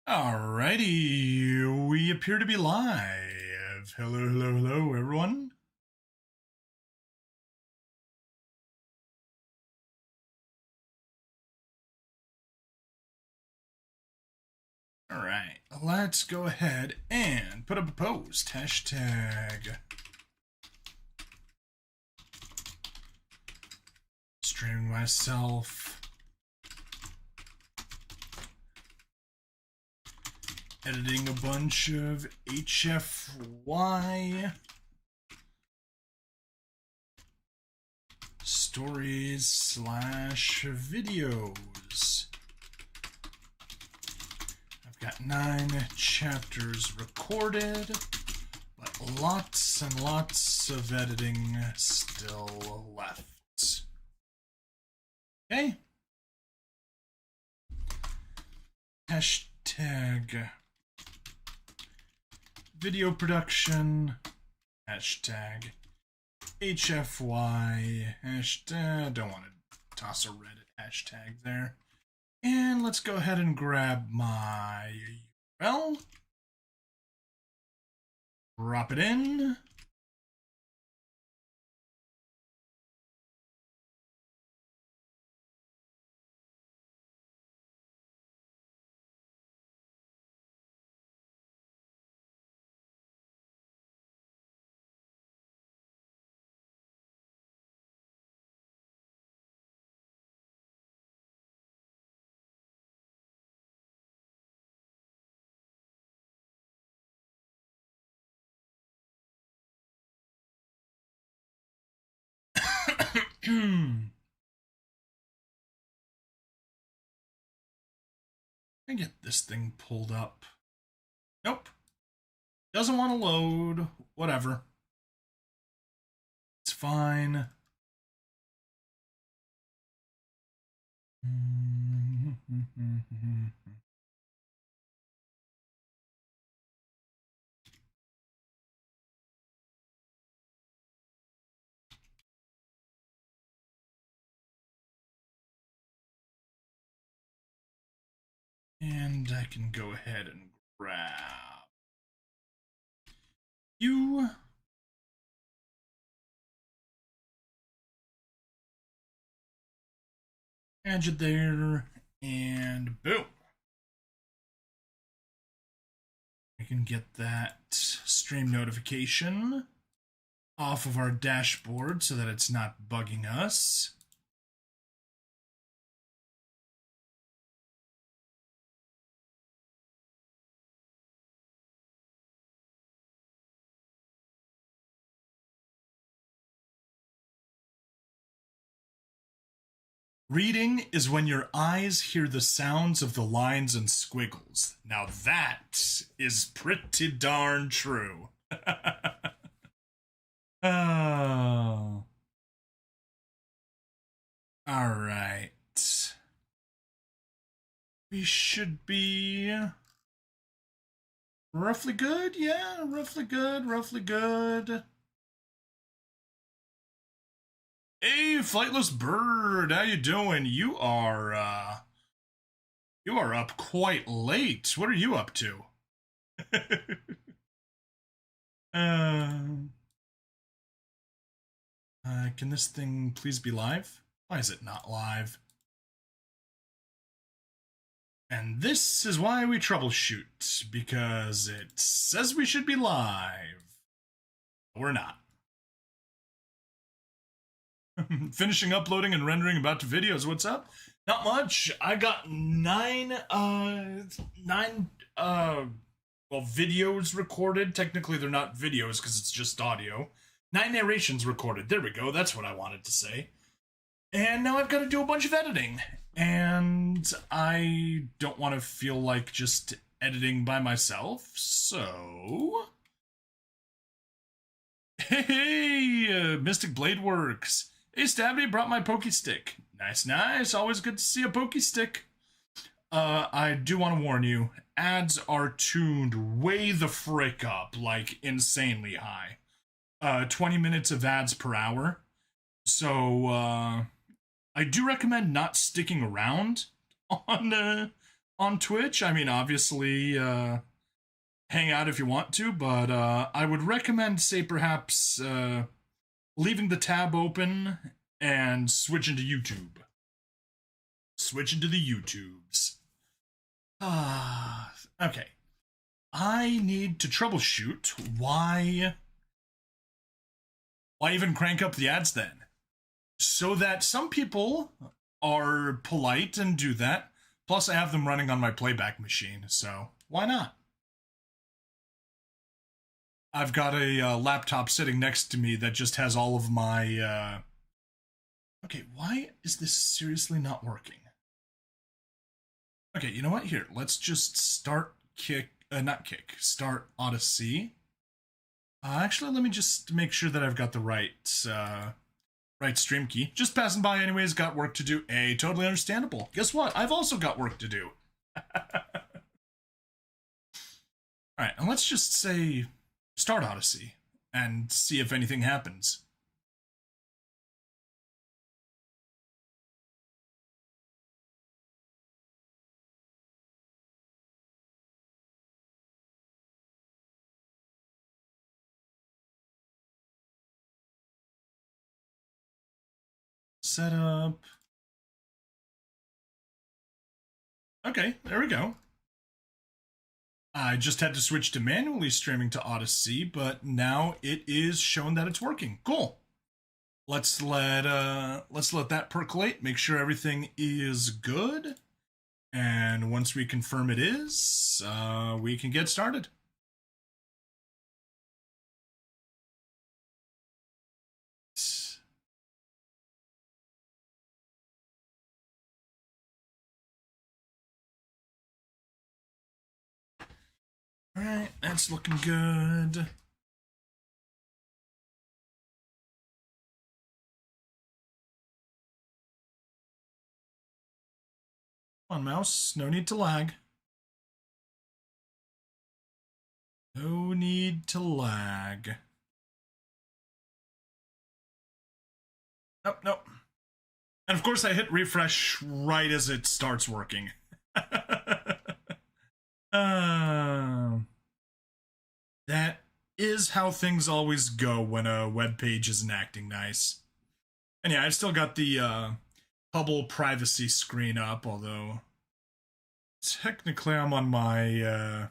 Alrighty, we appear to be live. Hello, hello, hello, everyone. Alright, let's go ahead and put up a post. Hashtag streaming myself. Editing a bunch of HFY stories / videos. I've got 9 chapters recorded, but lots and lots of editing still left. Okay. Hashtag video production, hashtag HFY, hashtag, don't want to toss a Reddit hashtag there. And let's go ahead and grab my URL, drop it in. I get this thing pulled up. Nope. Doesn't want to load. Whatever. It's fine. And I can go ahead and grab you. Add it there, and boom. We can get that stream notification off of our dashboard so that it's not bugging us. Reading is when your eyes hear the sounds of the lines and squiggles. Now that is pretty darn true. Oh. All right. We should be roughly good. Yeah, roughly good, roughly good. Hey, Flightless Bird, how you doing? You are up quite late. What are you up to? Can this thing please be live? Why is it not live? And this is why we troubleshoot, because it says we should be live. We're not. Finishing uploading and rendering about to videos. What's up? Not much. I got 9 videos recorded. Technically they're not videos because it's just audio. 9 narrations recorded. There we go. That's what I wanted to say. And now I've got to do a bunch of editing. And I don't want to feel like just editing by myself. So hey, Mystic Blade Works. Hey, Stabby, brought my Pokey Stick. Nice, nice. Always good to see a Pokey Stick. I do want to warn you, ads are tuned way the frick up, like insanely high. 20 minutes of ads per hour. So, I do recommend not sticking around on on Twitch. I mean, obviously, hang out if you want to, but I would recommend, say, perhaps leaving the tab open and switching to YouTube. Switching to the YouTubes. Okay. I need to troubleshoot why even crank up the ads then? So that some people are polite and do that. Plus, I have them running on my playback machine, so why not? I've got a laptop sitting next to me that just has all of my... Okay, why is this seriously not working? Okay, you know what? Here, let's just start start Odyssey. Actually, let me just make sure that I've got the right stream key. Just passing by anyways, got work to do. Hey, totally understandable. Guess what? I've also got work to do. Alright, and let's just say start Odyssey and see if anything happens. Setup. Okay, there we go. I just had to switch to manually streaming to Odyssey, but now it is showing that it's working. Cool. Let's let that percolate, make sure everything is good. And once we confirm it is, we can get started. All right, that's looking good. Come on, mouse. No need to lag. No need to lag. Nope, nope. And of course I hit refresh right as it starts working. That is how things always go when a web page isn't acting nice. And yeah, I've still got the Hubble privacy screen up, although technically I'm on my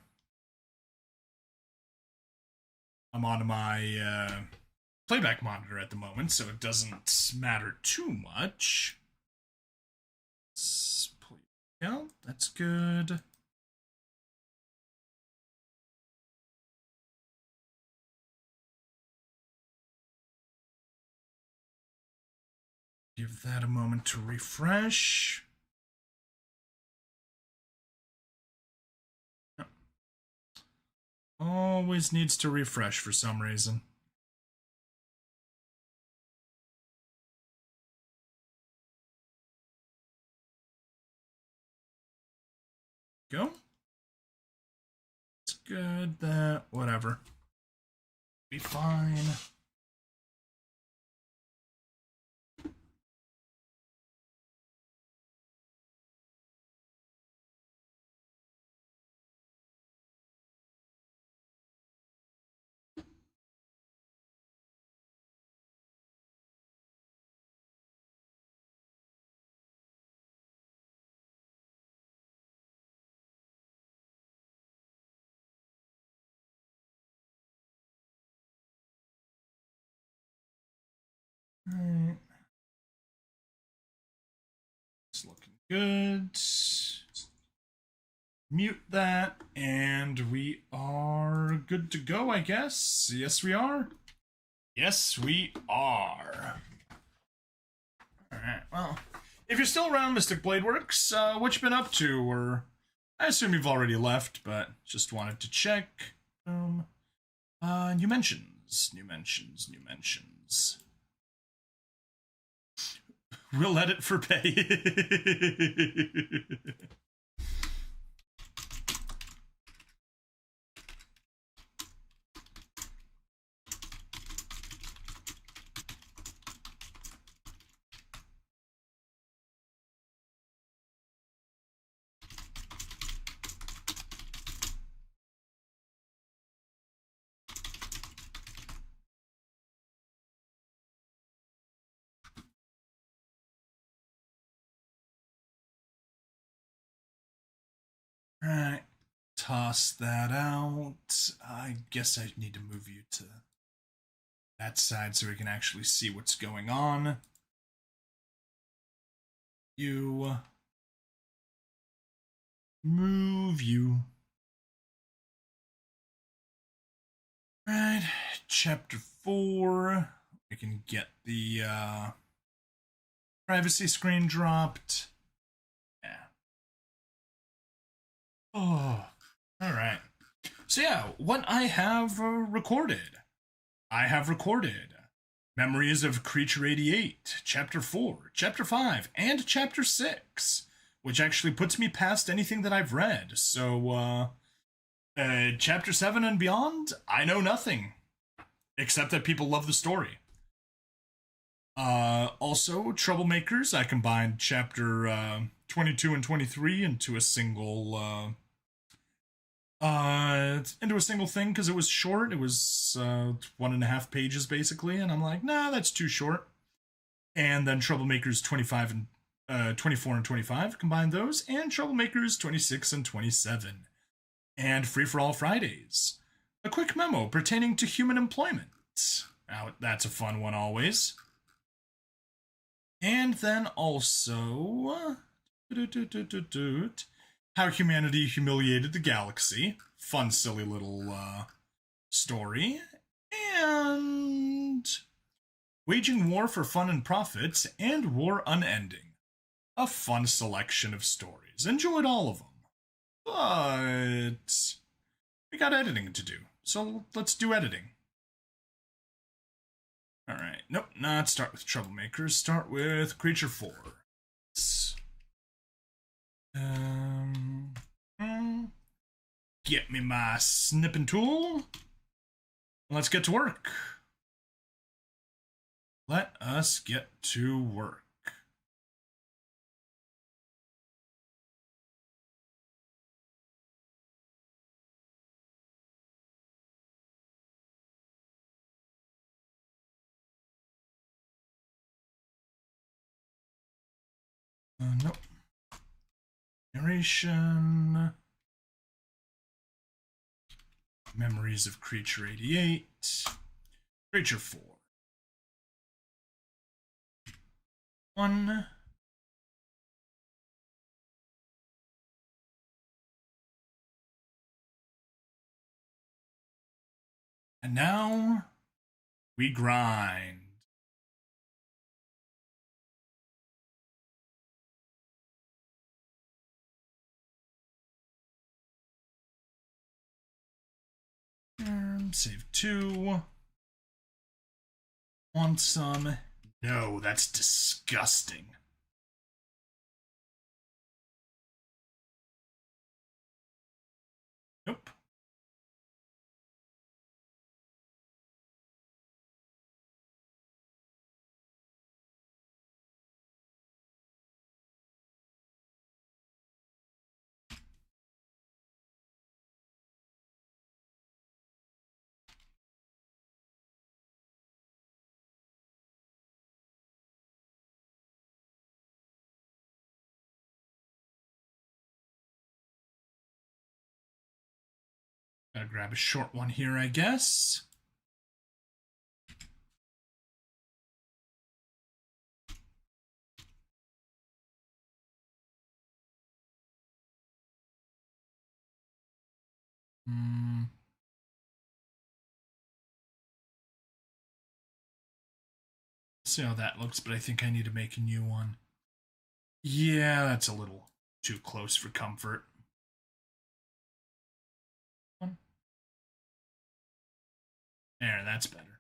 playback monitor at the moment, so it doesn't matter too much. Yeah, that's good. Give that a moment to refresh. Always needs to refresh for some reason. Go. It's good, that, whatever. Be fine. Alright. It's looking good. Mute that, and we are good to go, I guess. Yes, we are. Yes, we are. Alright, well, if you're still around, Mystic Blade Works, what you been up to? Or I assume you've already left, but just wanted to check. Boom. New mentions. We'll edit for pay. Alright, toss that out. I guess I need to move you to that side so we can actually see what's going on. You. Move you. Right, chapter 4. We can get the privacy screen dropped. Yeah. Oh, all right. So yeah, what I have recorded. I have recorded Memories of Creature 88, Chapter 4, Chapter 5, and Chapter 6, which actually puts me past anything that I've read. So, Chapter 7 and beyond, I know nothing. Except that people love the story. Also, Troublemakers, I combined Chapter 22 and 23 into a single thing because it was short. It was 1.5 pages basically, and I'm like, nah, that's too short. And then Troublemakers 25 and 24 and 25, combine those, and Troublemakers 26 and 27. And Free for All Fridays, a quick memo pertaining to human employment. Now, that's a fun one always. And then also How Humanity Humiliated the Galaxy. Fun, silly little story. And Waging War for Fun and Profit and War Unending. A fun selection of stories. Enjoyed all of them. But we got editing to do. So let's do editing. Alright, nope, not start with Troublemakers. Start with Creature 4. Get me my snipping tool. Let's get to work. Let us get to work. Nope. Narration. Memories of Creature 88. Creature 4. 1. And now we grind. Save 2. Want some? No, that's disgusting. Nope. Gotta grab a short one here, I guess. See how that looks, but I think I need to make a new one. Yeah, that's a little too close for comfort. There, that's better.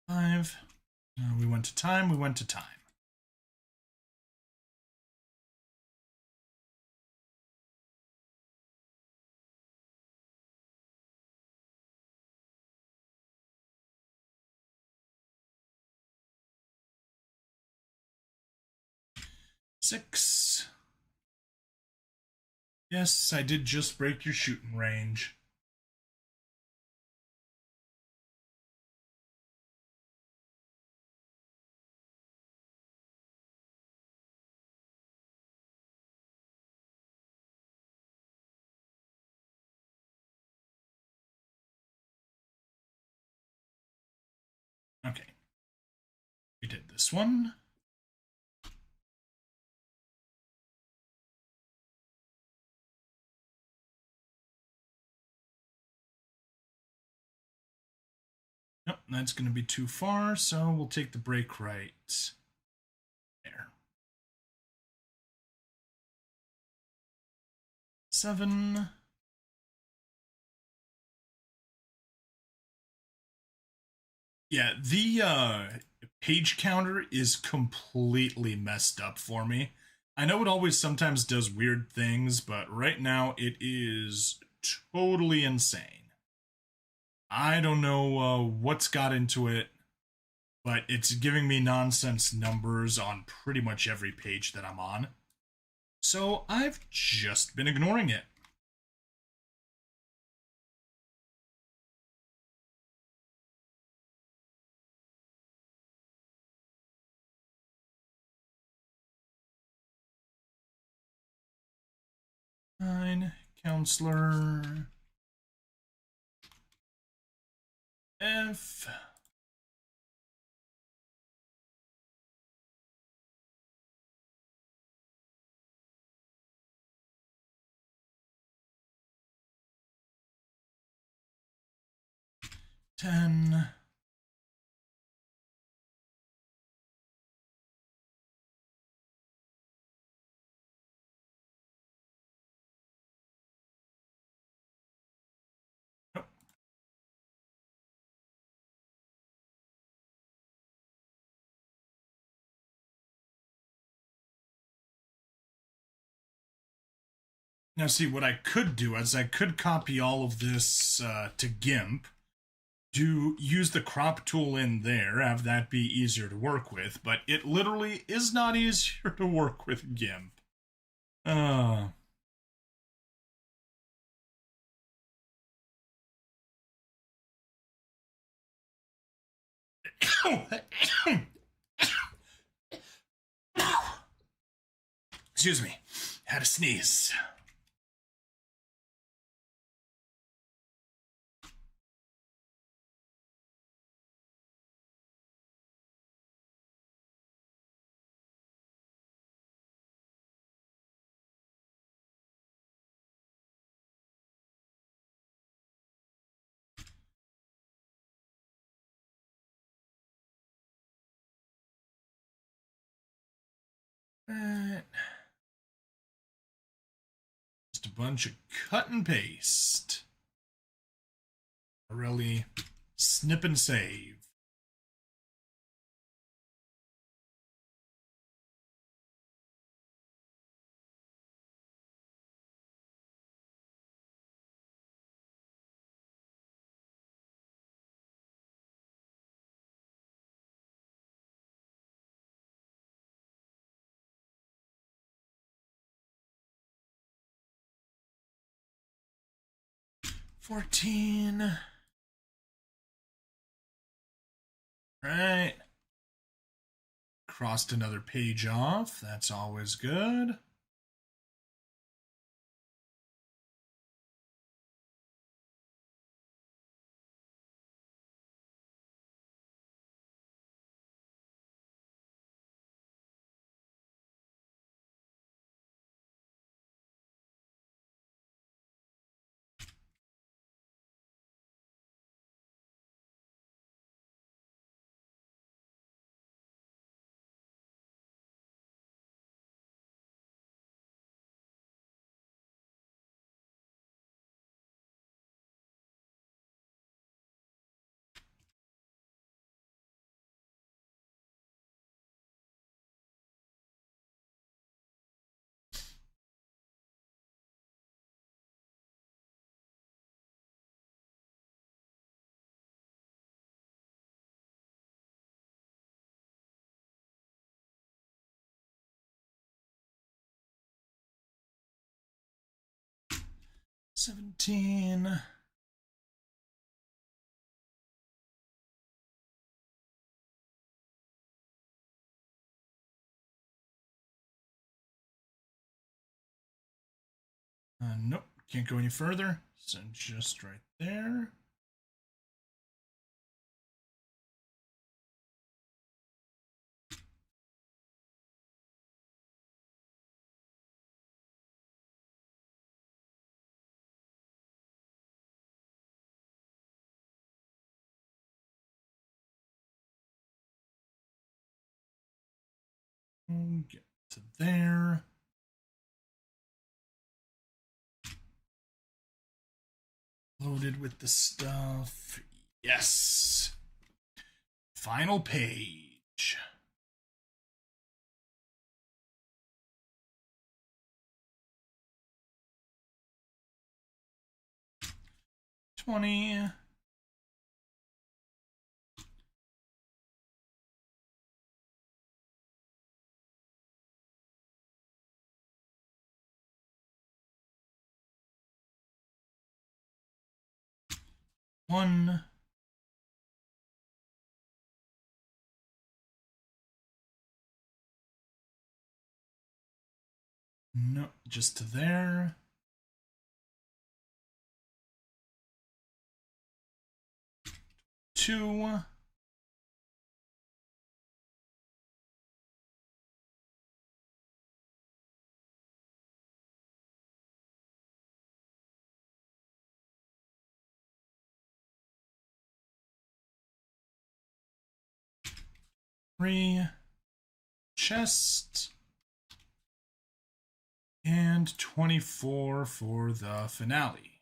Five. We went to time, we went to time. Six. Yes, I did just break your shooting range. Okay. We did this one. Nope, that's going to be too far, so we'll take the break right there. 7. Yeah, the page counter is completely messed up for me. I know it always sometimes does weird things, but right now it is totally insane. I don't know what's got into it, but it's giving me nonsense numbers on pretty much every page that I'm on. So I've just been ignoring it. Fine, counselor. F. Ten. Now, see, what I could do is I could copy all of this to GIMP, use the crop tool in there, have that be easier to work with, but it literally is not easier to work with GIMP. Uh, Excuse me, had a sneeze. Just a bunch of cut and paste. Really snip and save. $14. Right. Crossed another page off. That's always good. $17. Nope, can't go any further. So just right there. Get to there. Loaded with the stuff. Yes. Final page. $20. One. No, just to there. Two. Three. Chest. And 24 for the finale.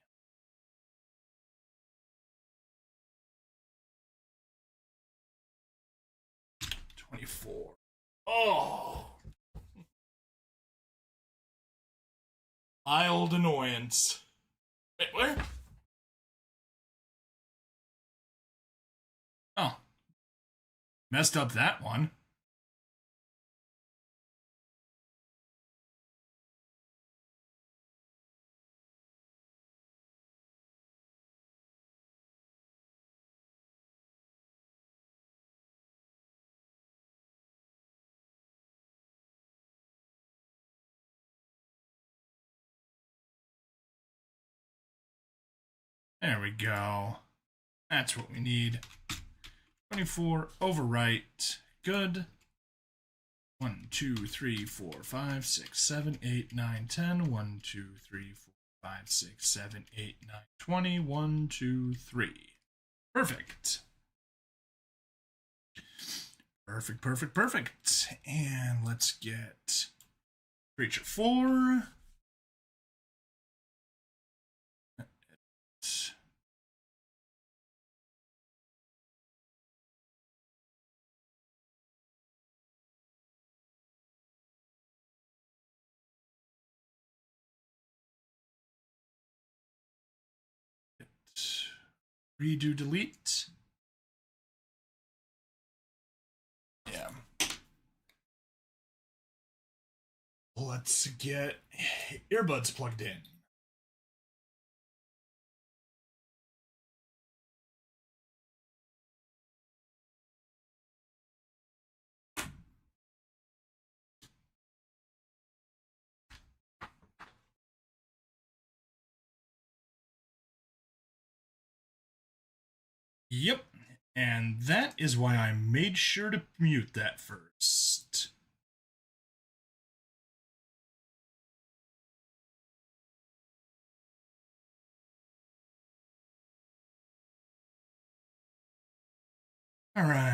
$24. Oh! Mild annoyance. Wait, where? Oh. Messed up that one. There we go. That's what we need. 24, overwrite. Good. 1, 2, 3, 4, 5, 6, 7, 8, 9, 10. 1, 2, 3, 4, 5, 6, 7, 8, 9, 20. 1, 2, 3. Perfect. Perfect, perfect, perfect. And let's get Creature 4. Redo, delete. Yeah. Let's get earbuds plugged in. Yep. And that is why I made sure to mute that first. All right.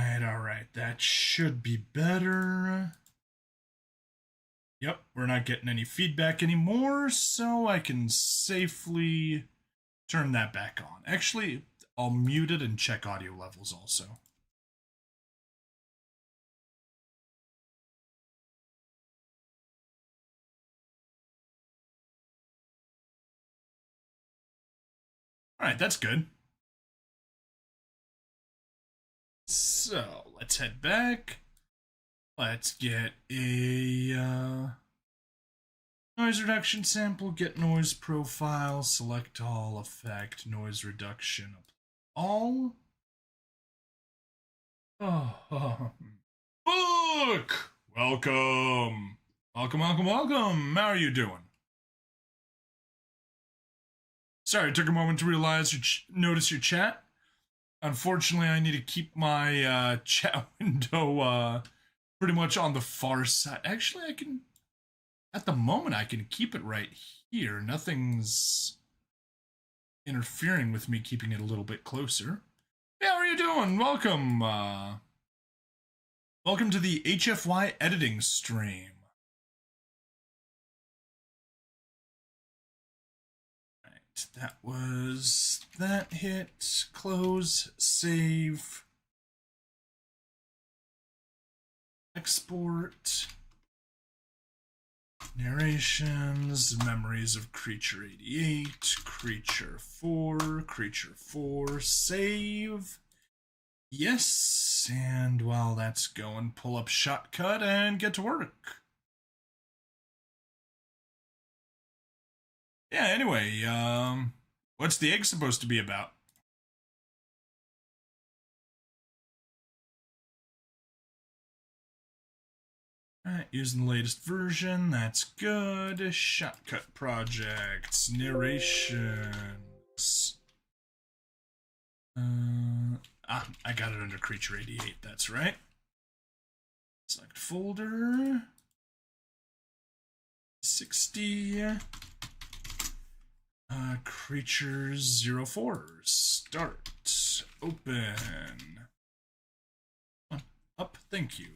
That should be better. Yep, we're not getting any feedback anymore, so I can safely turn that back on. Actually, I'll mute it and check audio levels also. All right, that's good. So let's head back. Let's get a noise reduction sample, get noise profile, select all, effect, noise reduction, all. Oh. Book! Welcome. Welcome. How are you doing? Sorry, it took a moment to realize notice your chat. Unfortunately, I need to keep my chat window pretty much on the far side. Actually, I can, at the moment, I can keep it right here. Nothing's interfering with me keeping it a little bit closer. Hey, how are you doing? Welcome. Welcome to the HFY editing stream. Right, that was that hit. Close, save, export, narrations, memories of Creature 88, Creature 4, save. Yes, and while that's going, pull up Shotcut and get to work. Yeah, anyway, what's the egg supposed to be about? Alright, using the latest version, that's good. Shotcut projects, narrations. I got it under Creature 88, that's right. Select folder. 60. Creatures 04. Start. Open. Up, thank you.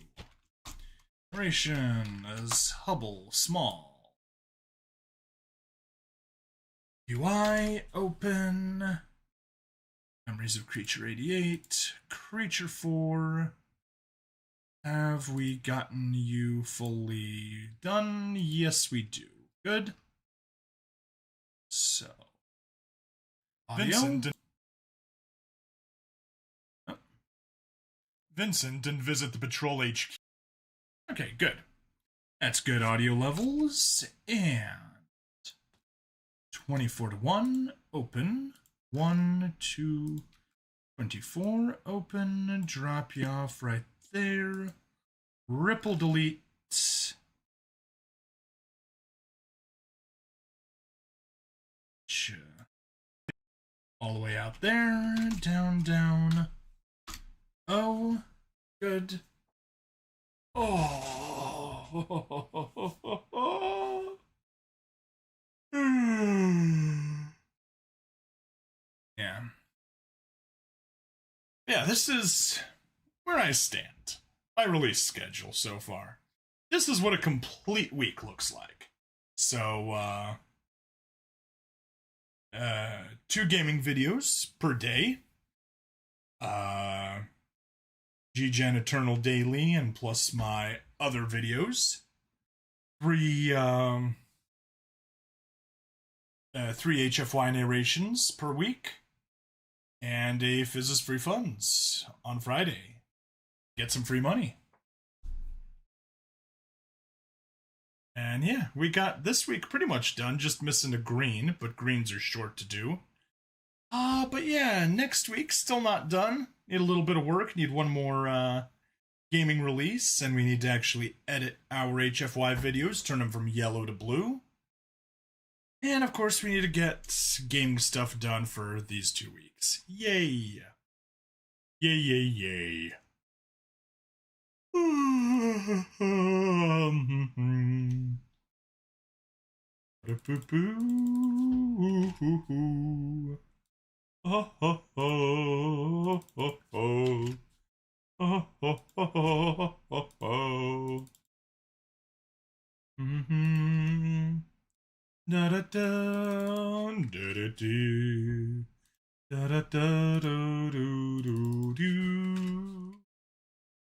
Narration as Hubble, small. UI, open. Memories of Creature 88, Creature 4. Have we gotten you fully done? Yes, we do. Good. So, audio. Vincent didn't visit the Patrol HQ. Okay, good. That's good audio levels. And 24:1, open. 1, 2, 24, open, drop you off right there. Ripple delete. All the way out there, down, down. Oh, good. Oh. Yeah. Yeah, this is where I stand. My release schedule so far. This is what a complete week looks like. So, 2 gaming videos per day. G-Gen Eternal Daily and plus my other videos. 3 HFY narrations per week. And a Fizzes Free Funds on Friday. Get some free money. And yeah, we got this week pretty much done, just missing a green, but greens are short to do. But yeah, next week, still not done. Need a little bit of work, need one more gaming release, and we need to actually edit our HFY videos, turn them from yellow to blue. And of course, we need to get gaming stuff done for these 2 weeks. Yay! Yay, yay, yay. Da da da da da do da da da do do do do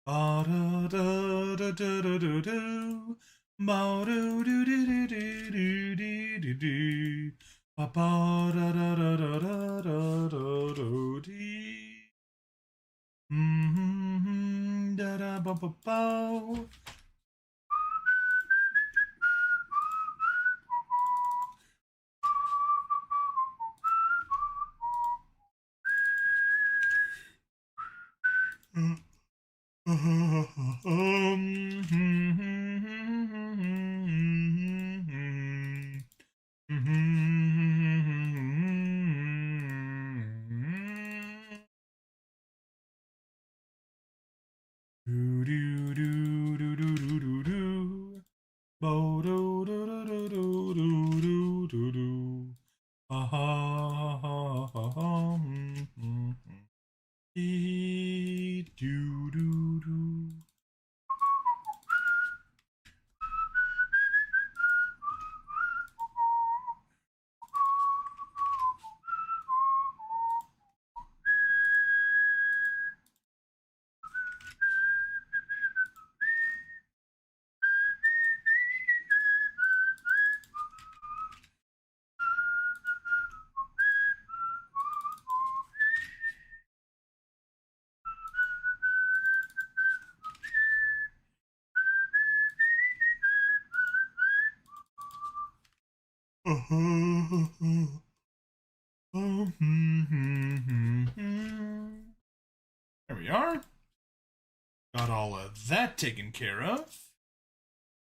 ba da da da da da do do ba do do do do do do do do ba ba da da da da da da da do dee da da ba ba ba. There we are. Got all of that taken care of.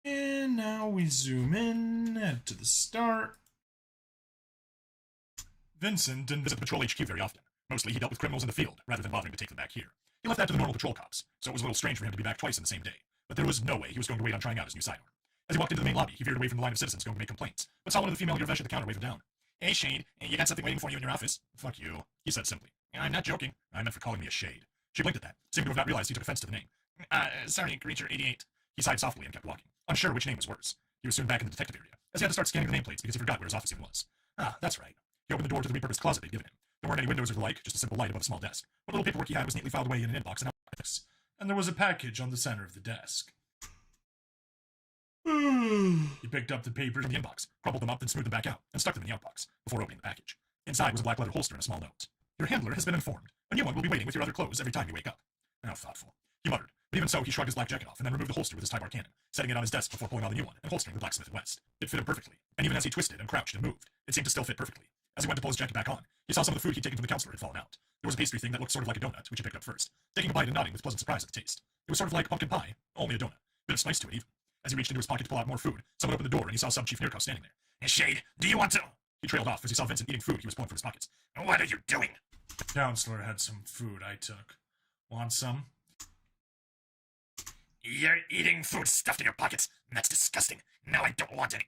And now we zoom in, head to the start. Vincent didn't visit the Patrol HQ very often. Mostly he dealt with criminals in the field, rather than bothering to take them back here. He left that to the normal patrol cops, so it was a little strange for him to be back twice in the same day. But there was no way he was going to wait on trying out his new sidearm. As he walked into the main lobby, he veered away from the line of citizens going to make complaints, but saw one of the female Yervesh at the counter wave him down. Hey, Shade, you got something waiting for you in your office? Fuck you, he said simply. I'm not joking. I meant for calling me a Shade. She blinked at that, seeming to have not realized he took offense to the name. Sorry, Creature 88. He sighed softly and kept walking, unsure which name was worse. He was soon back in the detective area, as he had to start scanning the nameplates because he forgot where his office even was. Ah, that's right. He opened the door to the repurposed closet they'd given him. There weren't any windows or the like, just a simple light above a small desk. What little paperwork he had was neatly filed away in an inbox and out. And there was a package on the center of the desk. He picked up the papers in the inbox, crumpled them up, then smoothed them back out, and stuck them in the outbox, before opening the package. Inside was a black leather holster and a small note. Your handler has been informed. A new one will be waiting with your other clothes every time you wake up. How thoughtful. He muttered, but even so, he shrugged his black jacket off and then removed the holster with his Tybar cannon, setting it on his desk before pulling on the new one and holstering the Blacksmith West. It fit him perfectly, and even as he twisted and crouched and moved, it seemed to still fit perfectly. As he went to pull his jacket back on, he saw some of the food he'd taken from the counselor had fallen out. There was a pastry thing that looked sort of like a donut, which he picked up first, taking a bite and nodding with pleasant surprise at the taste. It was sort of like pumpkin pie, only a donut. Bit of spice to it, even. As he reached into his pocket to pull out more food, someone opened the door and he saw Sub-Chief Nirko standing there. Hey, Shade, do you want to... He trailed off as he saw Vincent eating food he was pulling from his pockets. What are you doing? The counselor had some food I took. Want some? You're eating food stuffed in your pockets. That's disgusting. No, I don't want any.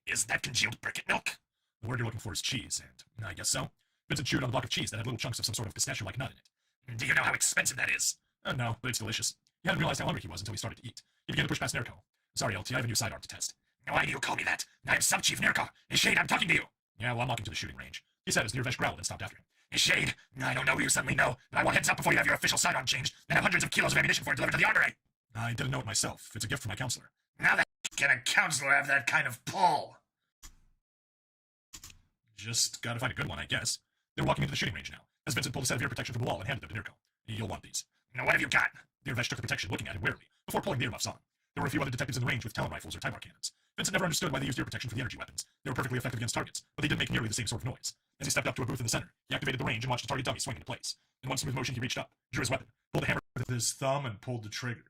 Is that congealed briquette milk? The word you're looking for is cheese, and I guess so. Vincent chewed on a block of cheese that had little chunks of some sort of pistachio-like nut in it. Do you know how expensive that is? No, but it's delicious. He hadn't realized how hungry he was until he started to eat. He began to push past Nirko. Sorry, LT, I have a new sidearm to test. Why do you call me that? I'm Sub-Chief Nirko. Shade, I'm talking to you. Yeah, well, I'm walking to the shooting range, he said as Nirvesh growled and stopped after him. Shade, I don't know who you suddenly know, but I want heads up before you have your official sidearm changed and have hundreds of kilos of ammunition for it delivered to the armory. I didn't know it myself. It's a gift from my counselor. How the can a counselor have that kind of pull? Just gotta find a good one, I guess. They're walking into the shooting range now, as Vincent pulled a set of ear protection from the wall and handed them to Nirko. You'll want these. Now, what have you got? Nirvesh took the protection, looking at him warily, before pulling the earmuffs on. There were a few other detectives in the range with Talon rifles or Tybar cannons. Vincent never understood why they used ear protection for the energy weapons. They were perfectly effective against targets, but they didn't make nearly the same sort of noise. As he stepped up to a booth in the center, he activated the range and watched the target dummy swing into place. In one smooth motion, he reached up, drew his weapon, pulled the hammer with his thumb, and pulled the trigger.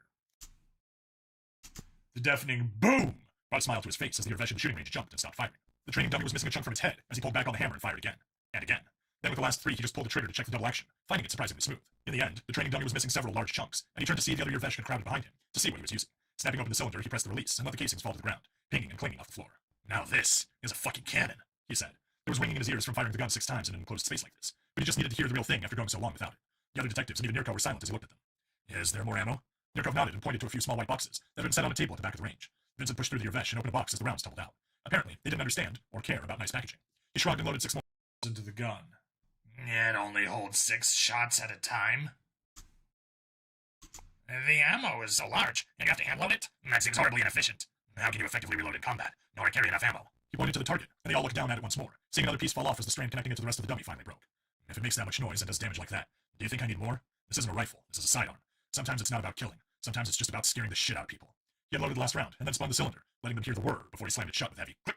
The deafening boom brought a smile to his face as the Yervesh in the shooting range jumped and stopped firing. The training dummy was missing a chunk from its head as he pulled back on the hammer and fired again. And again. Then with the last three, he just pulled the trigger to check the double action, finding it surprisingly smooth. In the end, the training dummy was missing several large chunks, and he turned to see the other Yervesh crowded behind him, to see what he was using. Snapping open the cylinder, he pressed the release and let the casings fall to the ground, pinging and clinging off the floor. Now this is a fucking cannon, he said. There was ringing in his ears from firing the gun 6 times in an enclosed space like this, but he just needed to hear the real thing after going so long without it. The other detectives and even Nirko were silent as he looked at them. Is there more ammo? Nirko nodded and pointed to a few small white boxes that had been set on a table at the back of the range. Vincent pushed through the Yervesh and opened a box as the rounds tumbled out. Apparently, they didn't understand or care about nice packaging. He shrugged and loaded 6 more into the gun. It only holds 6 shots at a time. The ammo is so large, and you have to hand load it? That seems horribly inefficient. How can you effectively reload in combat, nor carry enough ammo? He pointed to the target, and they all looked down at it once more, seeing another piece fall off as the strand connecting it to the rest of the dummy finally broke. If it makes that much noise and does damage like that, do you think I need more? This isn't a rifle, this is a sidearm. Sometimes it's not about killing, sometimes it's just about scaring the shit out of people. He unloaded the last round, and then spun the cylinder, letting them hear the whir before he slammed it shut with a heavy click.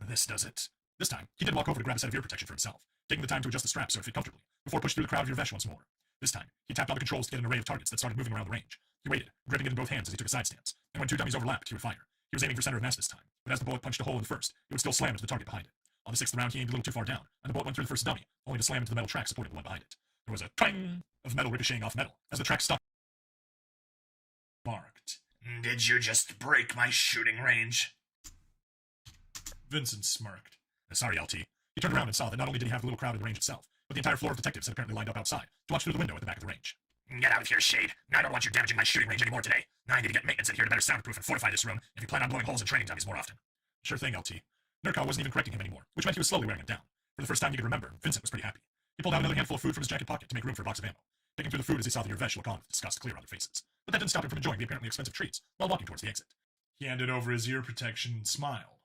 This does it. This time, he did walk over to grab a set of ear protection for himself, taking the time to adjust the strap so it fit comfortably, before pushed through the crowd of Yervesh once more. This time, he tapped on the controls to get an array of targets that started moving around the range. He waited, gripping it in both hands as he took a side stance, and when 2 dummies overlapped, he would fire. He was aiming for center of mass this time, but as the bullet punched a hole in the first, it would still slam into the target behind it. On the 6th round, he aimed a little too far down, and the bullet went through the first dummy, only to slam into the metal track supporting the one behind it. There was a twang of metal ricocheting off metal as the track stopped. Marked. Did you just break my shooting range? Vincent smirked. Sorry, LT. He turned around and saw that not only did he have the little crowd in the range itself, but the entire floor of detectives had apparently lined up outside to watch through the window at the back of the range. Get out of here, Shade. I don't want you damaging my shooting range anymore today. I need to get maintenance in here to better soundproof and fortify this room if you plan on blowing holes in training dummies more often. Sure thing, LT. Nirko wasn't even correcting him anymore, which meant he was slowly wearing it down. For the first time he could remember, Vincent was pretty happy. He pulled out another handful of food from his jacket pocket to make room for a box of ammo, picking through the food as he saw the Yervesh look on with disgust clear on their faces. But that didn't stop him from enjoying the apparently expensive treats while walking towards the exit. He handed over his ear protection and smiled.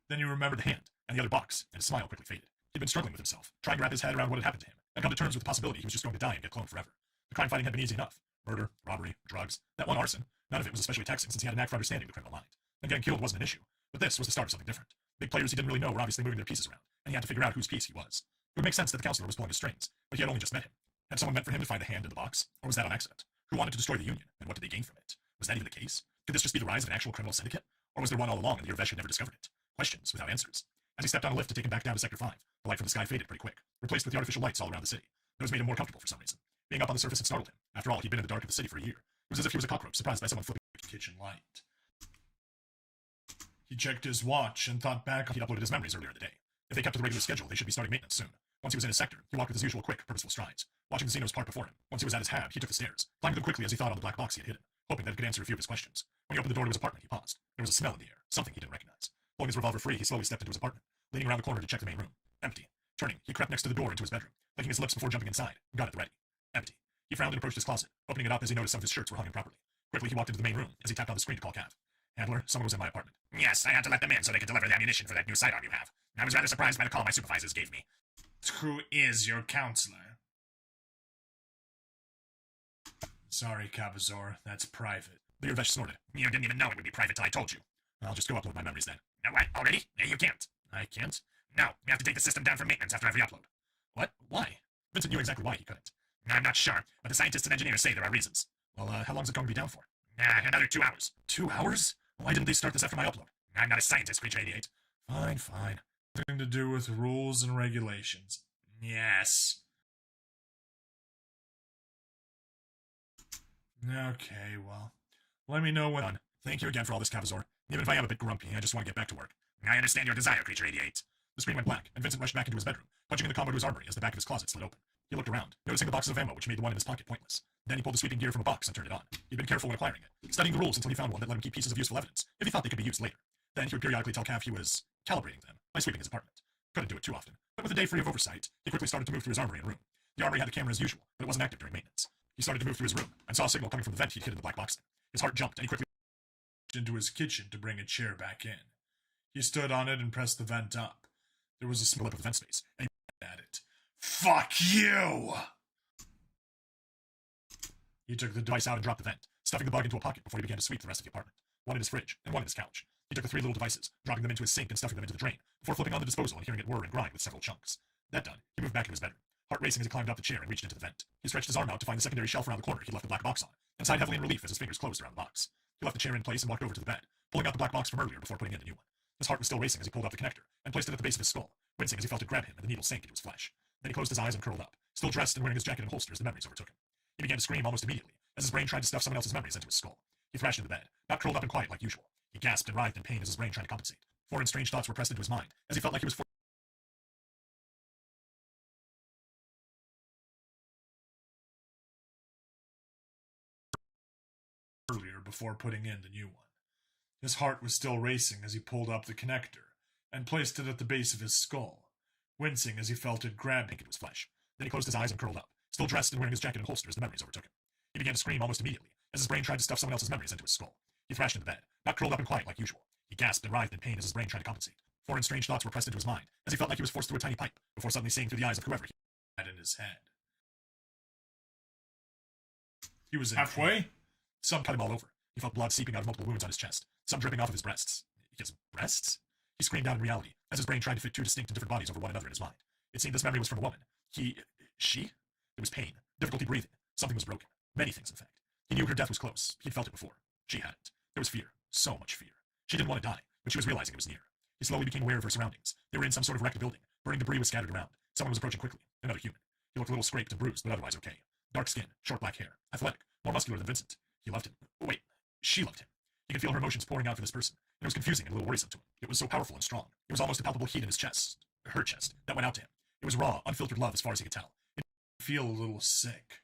Then he remembered the hand and the other box, and his smile quickly faded. He'd been struggling with himself, trying to wrap his head around what had happened to him, and come to terms with the possibility he was just going to die and get cloned forever. The crime fighting had been easy enough. Murder, robbery, drugs, that one arson. None of it was especially taxing since he had a knack for understanding the criminal mind. And getting killed wasn't an issue. But this was the start of something different. Big players he didn't really know were obviously moving their pieces around, and he had to figure out whose piece he was. It would make sense that the counselor was pulling his strings, but he had only just met him. Had someone meant for him to find the hand in the box, or was that on accident? Who wanted to destroy the Union, and what did they gain from it? Was that even the case? Could this just be the rise of an actual criminal syndicate? Or was there one all along and the Irvesh had never discovered it? Questions without answers. As he stepped on a lift to take him back down to Sector 5, the light from the sky faded pretty quick, replaced with the artificial lights all around the city. Those made him more comfortable for some reason. Being up on the surface had startled him. After all, he'd been in the dark of the city for a year. It was as if he was a cockroach surprised by someone flipping the kitchen light. He checked his watch and thought back on he'd uploaded his memories earlier in the day. If they kept to the regular schedule, they should be starting maintenance soon. Once he was in his sector, he walked with his usual quick, purposeful strides, watching the Xenos park before him. Once he was at his hab, he took the stairs, climbed them quickly as he thought on the black box he had hidden, hoping that it could answer a few of his questions. When he opened the door to his apartment, he paused. There was a smell in the air, something he didn't recognize. Pulling his revolver free, he slowly stepped into his apartment, leaning around the corner to check the main room. Empty. Turning, he crept next to the door into his bedroom, licking his lips before jumping inside, and got it ready. Empty. He frowned and approached his closet, opening it up as he noticed some of his shirts were hung improperly. Quickly, he walked into the main room as he tapped on the screen to call Cav. Handler, someone was in my apartment. Yes, I had to let them in so they could deliver the ammunition for that new sidearm you have. I was rather surprised by the call my supervisors gave me. Who is your counselor? Sorry, Cabazor, that's private. The Irvesh snorted. You didn't even know it would be private till I told you. I'll just go upload my memories then. What? Already? You can't. I can't? No, you have to take the system down for maintenance after every upload. What? Why? Vincent knew exactly why he couldn't. I'm not sure, but the scientists and engineers say there are reasons. Well, how long is it going to be down for? Another 2 hours. 2 hours? Why didn't they start this after my upload? I'm not a scientist, Creature 88. Fine. Nothing to do with rules and regulations. Yes. Okay, well, let me know when... Thank you again for all this, Cabazor. Even if I am a bit grumpy, I just want to get back to work. I understand your desire, Creature 88. The screen went black, and Vincent rushed back into his bedroom, punching in the combo to his armory as the back of his closet slid open. He looked around, noticing the boxes of ammo which made the one in his pocket pointless. Then he pulled the sweeping gear from a box and turned it on. He'd been careful when acquiring it, studying the rules until he found one that let him keep pieces of useful evidence, if he thought they could be used later. Then he would periodically tell Cav he was calibrating them by sweeping his apartment. Couldn't do it too often, but with a day free of oversight, he quickly started to move through his armory and room. The armory had a camera as usual, but it wasn't active during maintenance. He started to move through his room, and saw a signal coming from the vent he'd hid in the black box. His heart jumped, and he quickly into his kitchen to bring a chair back in. He stood on it and pressed the vent up. There was a small lip of the vent space, and he at it. Fuck you! He took the device out and dropped the vent, stuffing the bug into a pocket before he began to sweep the rest of the apartment. One in his fridge, and one in his couch. He took the 3 little devices, dropping them into his sink and stuffing them into the drain, before flipping on the disposal and hearing it whir and grind with several chunks. That done, he moved back into his bedroom, heart racing as he climbed up the chair and reached into the vent. He stretched his arm out to find the secondary shelf around the corner he'd left the black box on, and sighed heavily in relief as his fingers closed around the box. He left the chair in place and walked over to the bed, pulling out the black box from earlier before putting in the new one. His heart was still racing as he pulled out the connector and placed it at the base of his skull, wincing as he felt it grab him and the needle sank into his flesh. Then he closed his eyes and curled up, still dressed and wearing his jacket and holster as the memories overtook him. He began to scream almost immediately, as his brain tried to stuff someone else's memories into his skull. He thrashed into the bed, not curled up and quiet like usual. He gasped and writhed in pain as his brain tried to compensate. Foreign strange thoughts were pressed into his mind, as he felt like he was earlier before putting in the new one. His heart was still racing as he pulled up the connector and placed it at the base of his skull, wincing as he felt it grab into his flesh. Then he closed his eyes and curled up, still dressed and wearing his jacket and holster as the memories overtook him. He began to scream almost immediately, as his brain tried to stuff someone else's memories into his skull. He thrashed into the bed, not curled up and quiet like usual. He gasped and writhed in pain as his brain tried to compensate. Foreign strange thoughts were pressed into his mind, as he felt like he was forced through a tiny pipe, before suddenly seeing through the eyes of whoever he had in his head. He was halfway. Some cut him all over. He felt blood seeping out of multiple wounds on his chest, some dripping off of his breasts. His breasts? He screamed out in reality, as his brain tried to fit 2 distinct and different bodies over one another in his mind. It seemed this memory was from a woman. She? There was pain, difficulty breathing. Something was broken. Many things, in fact. He knew her death was close. He'd felt it before. She hadn't. There was fear. So much fear. She didn't want to die, but she was realizing it was near. He slowly became aware of her surroundings. They were in some sort of wrecked building. Burning debris was scattered around. Someone was approaching quickly. Another human. He looked a little scraped and bruised, but otherwise okay. Dark skin, short black hair, athletic, more muscular than Vincent. He loved him. Wait, she loved him. He could feel her emotions pouring out for this person. It was confusing and a little worrisome to him. It was so powerful and strong. It was almost a palpable heat in his chest, her chest, that went out to him. It was raw, unfiltered love as far as he could tell. It made him feel a little sick.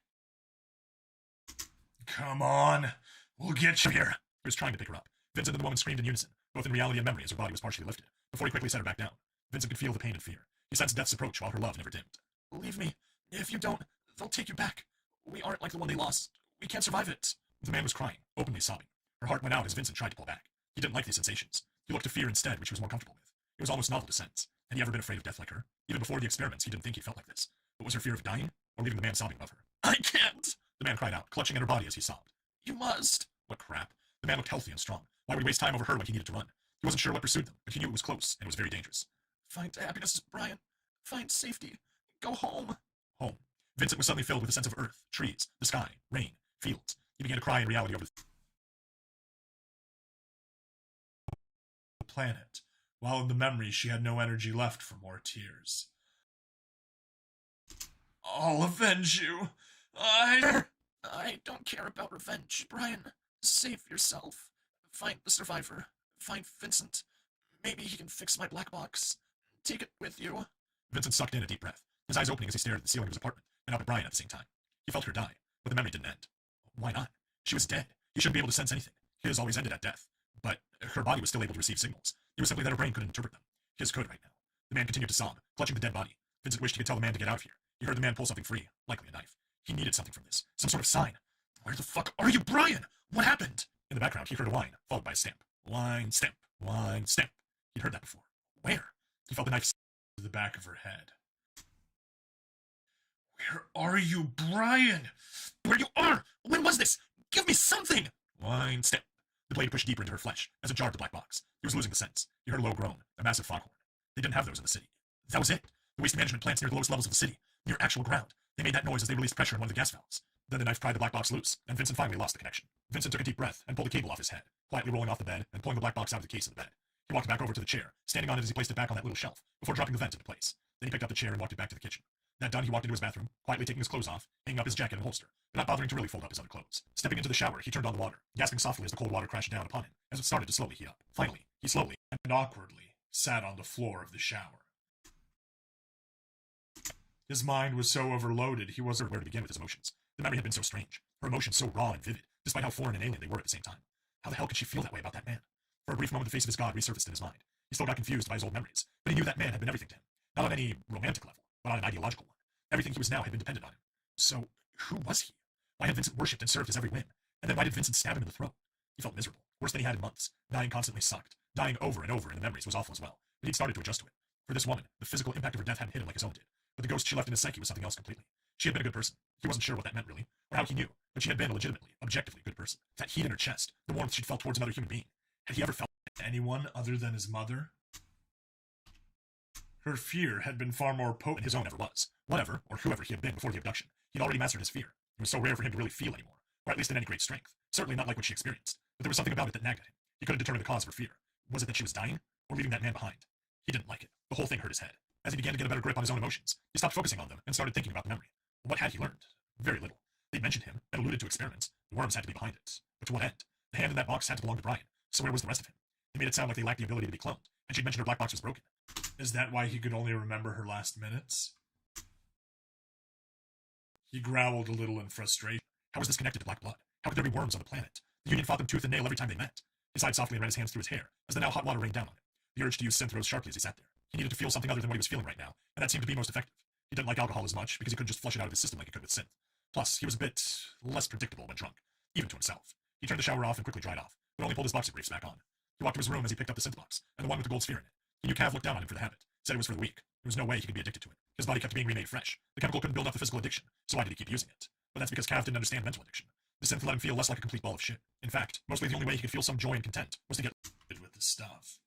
Come on, we'll get you here. He was trying to pick her up. Vincent and the woman screamed in unison, both in reality and memory as her body was partially lifted, before he quickly set her back down. Vincent could feel the pain and fear. He sensed death's approach while her love never dimmed. Leave me. If you don't, they'll take you back. We aren't like the one they lost. We can't survive it. The man was crying, openly sobbing. Her heart went out as Vincent tried to pull back. He didn't like these sensations. He looked to fear instead, which he was more comfortable with. It was almost novel to sense. Had he ever been afraid of death like her? Even before the experiments, he didn't think he felt like this. But was her fear of dying, or leaving the man sobbing above her? I can't! The man cried out, clutching at her body as he sobbed. You must! What crap. The man looked healthy and strong. Why would he waste time over her when he needed to run? He wasn't sure what pursued them, but he knew it was close and it was very dangerous. Find happiness, Brian. Find safety. Go home. Home. Vincent was suddenly filled with a sense of earth, trees, the sky, rain, fields. He began to cry in reality over the planet, while in the memory she had no energy left for more tears. I'll avenge you. I don't care about revenge, Brian. Save yourself. Find the survivor. Find Vincent. Maybe he can fix my black box. Take it with you. Vincent sucked in a deep breath, his eyes opening as he stared at the ceiling of his apartment and up at Brian at the same time. He felt her die, but the memory didn't end. Why not? She was dead. He shouldn't be able to sense anything. His always ended at death. But her body was still able to receive signals. It was simply that her brain couldn't interpret them. His could right now. The man continued to sob, clutching the dead body. Vincent wished he could tell the man to get out of here. He heard the man pull something free, likely a knife. He needed something from this, some sort of sign. Where the fuck are you, Brian? What happened? In the background, he heard a whine, followed by a stamp. Whine, stamp, whine, stamp. He'd heard that before. Where? He felt the knife to the back of her head. Where are you, Brian? Where you are? When was this? Give me something! Whine, stamp. The blade pushed deeper into her flesh as it jarred the black box. He was losing the sense. He heard a low groan, a massive foghorn. They didn't have those in the city. That was it. The waste management plants near the lowest levels of the city, near actual ground. They made that noise as they released pressure in one of the gas valves. Then the knife pried the black box loose, and Vincent finally lost the connection. Vincent took a deep breath and pulled the cable off his head, quietly rolling off the bed and pulling the black box out of the case of the bed. He walked back over to the chair, standing on it as he placed it back on that little shelf, before dropping the vent into place. Then he picked up the chair and walked it back to the kitchen. That done, he walked into his bathroom, quietly taking his clothes off, hanging up his jacket and holster, but not bothering to really fold up his other clothes. Stepping into the shower, he turned on the water, gasping softly as the cold water crashed down upon him, as it started to slowly heat up. Finally, he slowly and awkwardly sat on the floor of the shower. His mind was so overloaded he wasn't where to begin with his emotions. The memory had been so strange, her emotions so raw and vivid, despite how foreign and alien they were at the same time. How the hell could she feel that way about that man? For a brief moment, the face of his god resurfaced in his mind. He still got confused by his old memories, but he knew that man had been everything to him. Not on any romantic level, but on an ideological one. Everything he was now had been dependent on him. So, who was he? Why had Vincent worshipped and served his every whim? And then why did Vincent stab him in the throat? He felt miserable, worse than he had in months. Dying constantly sucked. Dying over and over in the memories was awful as well, but he'd started to adjust to it. For this woman, the physical impact of her death hadn't hit him like his own did. But the ghost she left in his psyche was something else completely. She had been a good person. He wasn't sure what that meant really, or how he knew, but she had been a legitimately, objectively good person. That heat in her chest, the warmth she'd felt towards another human being. Had he ever felt anyone other than his mother? Her fear had been far more potent than his own ever was. Whatever, or whoever he had been before the abduction, he'd already mastered his fear. It was so rare for him to really feel anymore, or at least in any great strength. Certainly not like what she experienced, but there was something about it that nagged at him. He couldn't determine the cause of her fear. Was it that she was dying, or leaving that man behind? He didn't like it. The whole thing hurt his head. As he began to get a better grip on his own emotions, he stopped focusing on them and started thinking about the memory. What had he learned? Very little. They'd mentioned him and alluded to experiments. The worms had to be behind it. But to what end? The hand in that box had to belong to Brian. So where was the rest of him? They made it sound like they lacked the ability to be cloned, and she'd mentioned her black box was broken. Is that why he could only remember her last minutes? He growled a little in frustration. How was this connected to black blood? How could there be worms on the planet? The Union fought them tooth and nail every time they met. He sighed softly and ran his hands through his hair, as the now hot water rained down on him. The urge to use synth rose sharply as he sat there. He needed to feel something other than what he was feeling right now, and that seemed to be most effective. He didn't like alcohol as much, because he couldn't just flush it out of his system like he could with synth. Plus, he was a bit less predictable when drunk, even to himself. He turned the shower off and quickly dried off, but only pulled his boxer briefs back on. He walked to his room as he picked up the synth box, and the one with the gold sphere in it. He knew Cav looked down on him for the habit, said it was for the weak. There was no way he could be addicted to it. His body kept being remade fresh. The chemical couldn't build up the physical addiction, so why did he keep using it? But that's because Cav didn't understand mental addiction. The synth let him feel less like a complete ball of shit. In fact, mostly the only way he could feel some joy and content was to get with the stuff.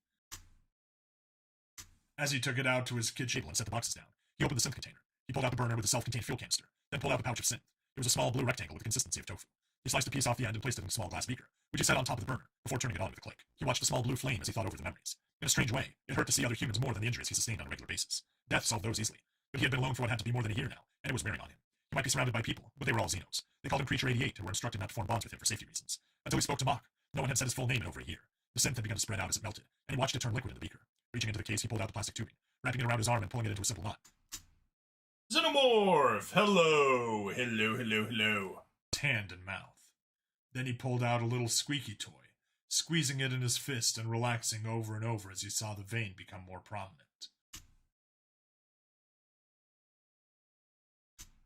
As he took it out to his kitchen table and set the boxes down, he opened the synth container. He pulled out the burner with the self-contained fuel canister, then pulled out the pouch of synth. It was a small blue rectangle with the consistency of tofu. He sliced a piece off the end and placed it in a small glass beaker, which he set on top of the burner, before turning it on with a click. He watched the small blue flame as he thought over the memories. In a strange way, it hurt to see other humans more than the injuries he sustained on a regular basis. Death solved those easily, but he had been alone for what had to be more than a year now, and it was wearing on him. He might be surrounded by people, but they were all Xenos. They called him Creature 88 and were instructed not to form bonds with him for safety reasons. Until he spoke to Mach, no one had said his full name in over a year. The synth had begun to spread out as it melted, and he watched it turn liquid in the beaker. Reaching into the case, he pulled out the plastic tubing, wrapping it around his arm and pulling it into a simple knot. Xenomorph! Hello! Hello, hello, hello. Hand and mouth. Then he pulled out a little squeaky toy, squeezing it in his fist and relaxing over and over as he saw the vein become more prominent.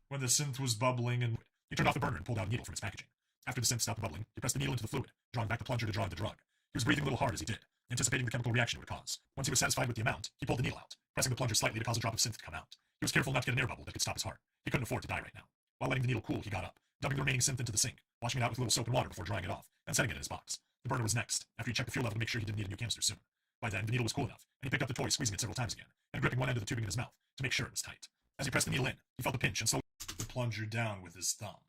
When the synth was bubbling and he turned off the burner and pulled out a needle from its packaging. After the synth stopped bubbling, he pressed the needle into the fluid, drawing back the plunger to draw in the drug. He was breathing a little hard as he did, anticipating the chemical reaction it would cause. Once he was satisfied with the amount, he pulled the needle out, pressing the plunger slightly to cause a drop of synth to come out. He was careful not to get an air bubble that could stop his heart. He couldn't afford to die right now. While letting the needle cool, he got up, dumping the remaining synth into the sink, washing it out with a little soap and water before drying it off, and setting it in his box. The burner was next, after he checked the fuel level to make sure he didn't need a new canister soon. By then, the needle was cool enough, and he picked up the toy, squeezing it several times again, and gripping one end of the tubing in his mouth to make sure it was tight. As he pressed the needle in, he felt the pinch and slowly the plunger down with his thumb.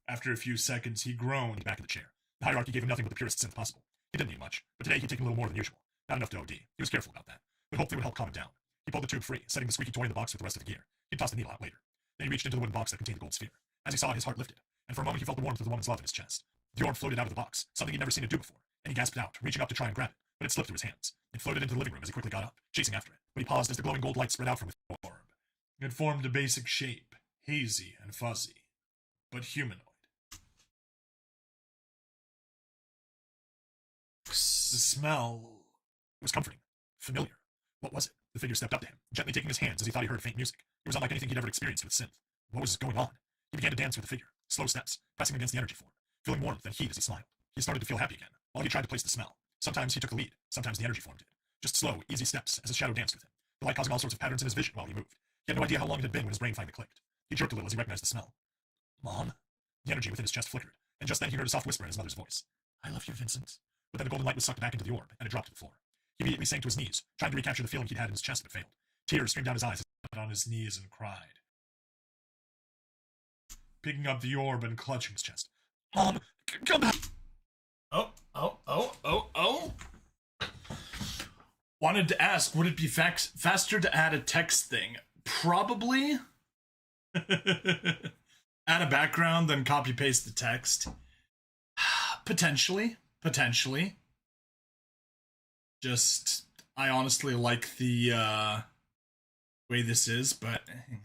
After a few seconds, he groaned back in the chair. The hierarchy gave him nothing but the purest synth possible. He didn't need much, but today he'd taken a little more than usual. Not enough to OD. He was careful about that, but hoped it would help calm him down. He pulled the tube free, setting the squeaky toy in the box with the rest of the gear. He'd toss the needle out later. Then he reached into the wooden box that contained the gold sphere. As he saw it, his heart lifted, and for a moment he felt the warmth of the woman's love in his chest. The orb floated out of the box, something he'd never seen it do before, and he gasped out, reaching up to try and grab it, but it slipped through his hands. It floated into the living room as he quickly got up, chasing after it, but he paused as the glowing gold light spread out from the orb. It formed a basic shape, hazy and fuzzy, but humanoid. The smell It was comforting, familiar. What was it? The figure stepped up to him, gently taking his hands as he thought he heard faint music. It was unlike anything he'd ever experienced with synth. What was going on? He began to dance with the figure, slow steps, pressing against the energy form, feeling warmth and heat as he smiled. He started to feel happy again, while he tried to place the smell. Sometimes he took the lead, sometimes the energy form did. Just slow, easy steps as his shadow danced with him, the light causing all sorts of patterns in his vision while he moved. He had no idea how long it had been when his brain finally clicked. He jerked a little as he recognized the smell. Mom? The energy within his chest flickered, and just then he heard a soft whisper in his mother's voice. I love you, Vincent. But then the golden light was sucked back into the orb, and it dropped to the floor. He immediately sank to his knees, trying to recapture the feeling he'd had in his chest but failed. Tears streamed down his eyes as he got on his knees and cried, picking up the orb and clutching his chest. Mom, come back! Oh. Wanted to ask, would it be faster to add a text thing? Probably. Add a background, then copy-paste the text. Potentially. Just, I honestly like the way this is, but hang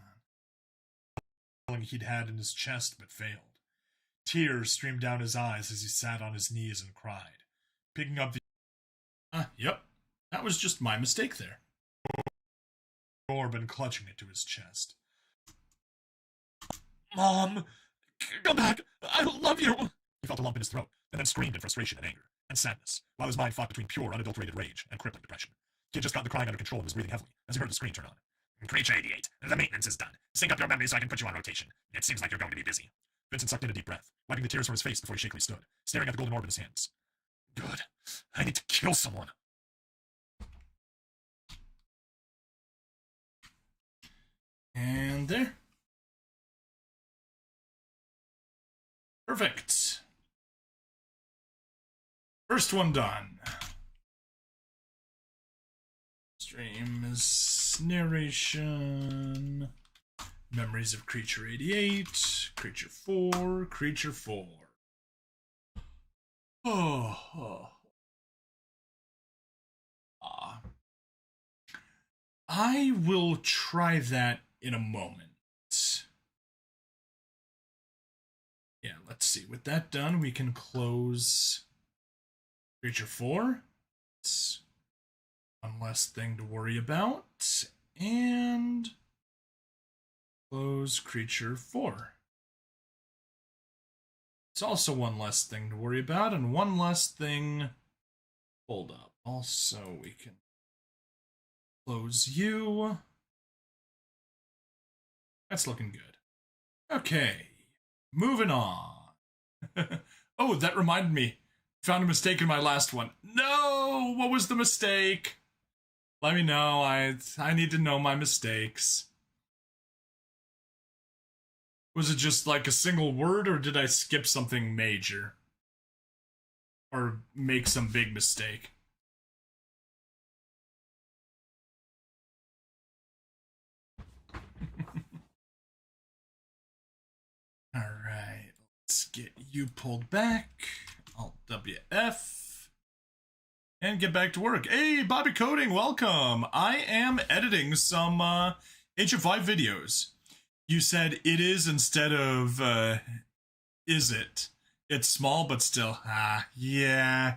on. He'd had in his chest but failed. Tears streamed down his eyes as he sat on his knees and cried, picking up the yep, that was just my mistake there. Orb and clutching it to his chest. Mom, come back! I love you! He felt a lump in his throat, and then screamed in frustration and anger, and sadness, while his mind fought between pure, unadulterated rage and crippling depression. He had just got the crying under control and was breathing heavily, as he heard the screen turn on. Creature 88, the maintenance is done. Sync up your memory so I can put you on rotation. It seems like you're going to be busy. Vincent sucked in a deep breath, wiping the tears from his face before he shakily stood, staring at the golden orb in his hands. Good. I need to kill someone. And there. Perfect. First one done. Stream is narration. Memories of Creature 88. Creature 4. Creature 4. I will try that in a moment. Yeah, let's see. With that done, we can close Creature 4. It's one less thing to worry about. And close Creature 4. It's also one less thing to worry about, and one less thing. Hold up. Also, we can close you. That's looking good. Okay, moving on. Oh, that reminded me. Found a mistake in my last one. No! What was the mistake? Let me know. I need to know my mistakes. Was it just like a single word, or did I skip something major? Or make some big mistake? Alright, let's get you pulled back. Alt WF. And get back to work. Hey, Bobby Coding, welcome. I am editing some HFY videos. You said it is instead of is it. It's small, but still. Yeah.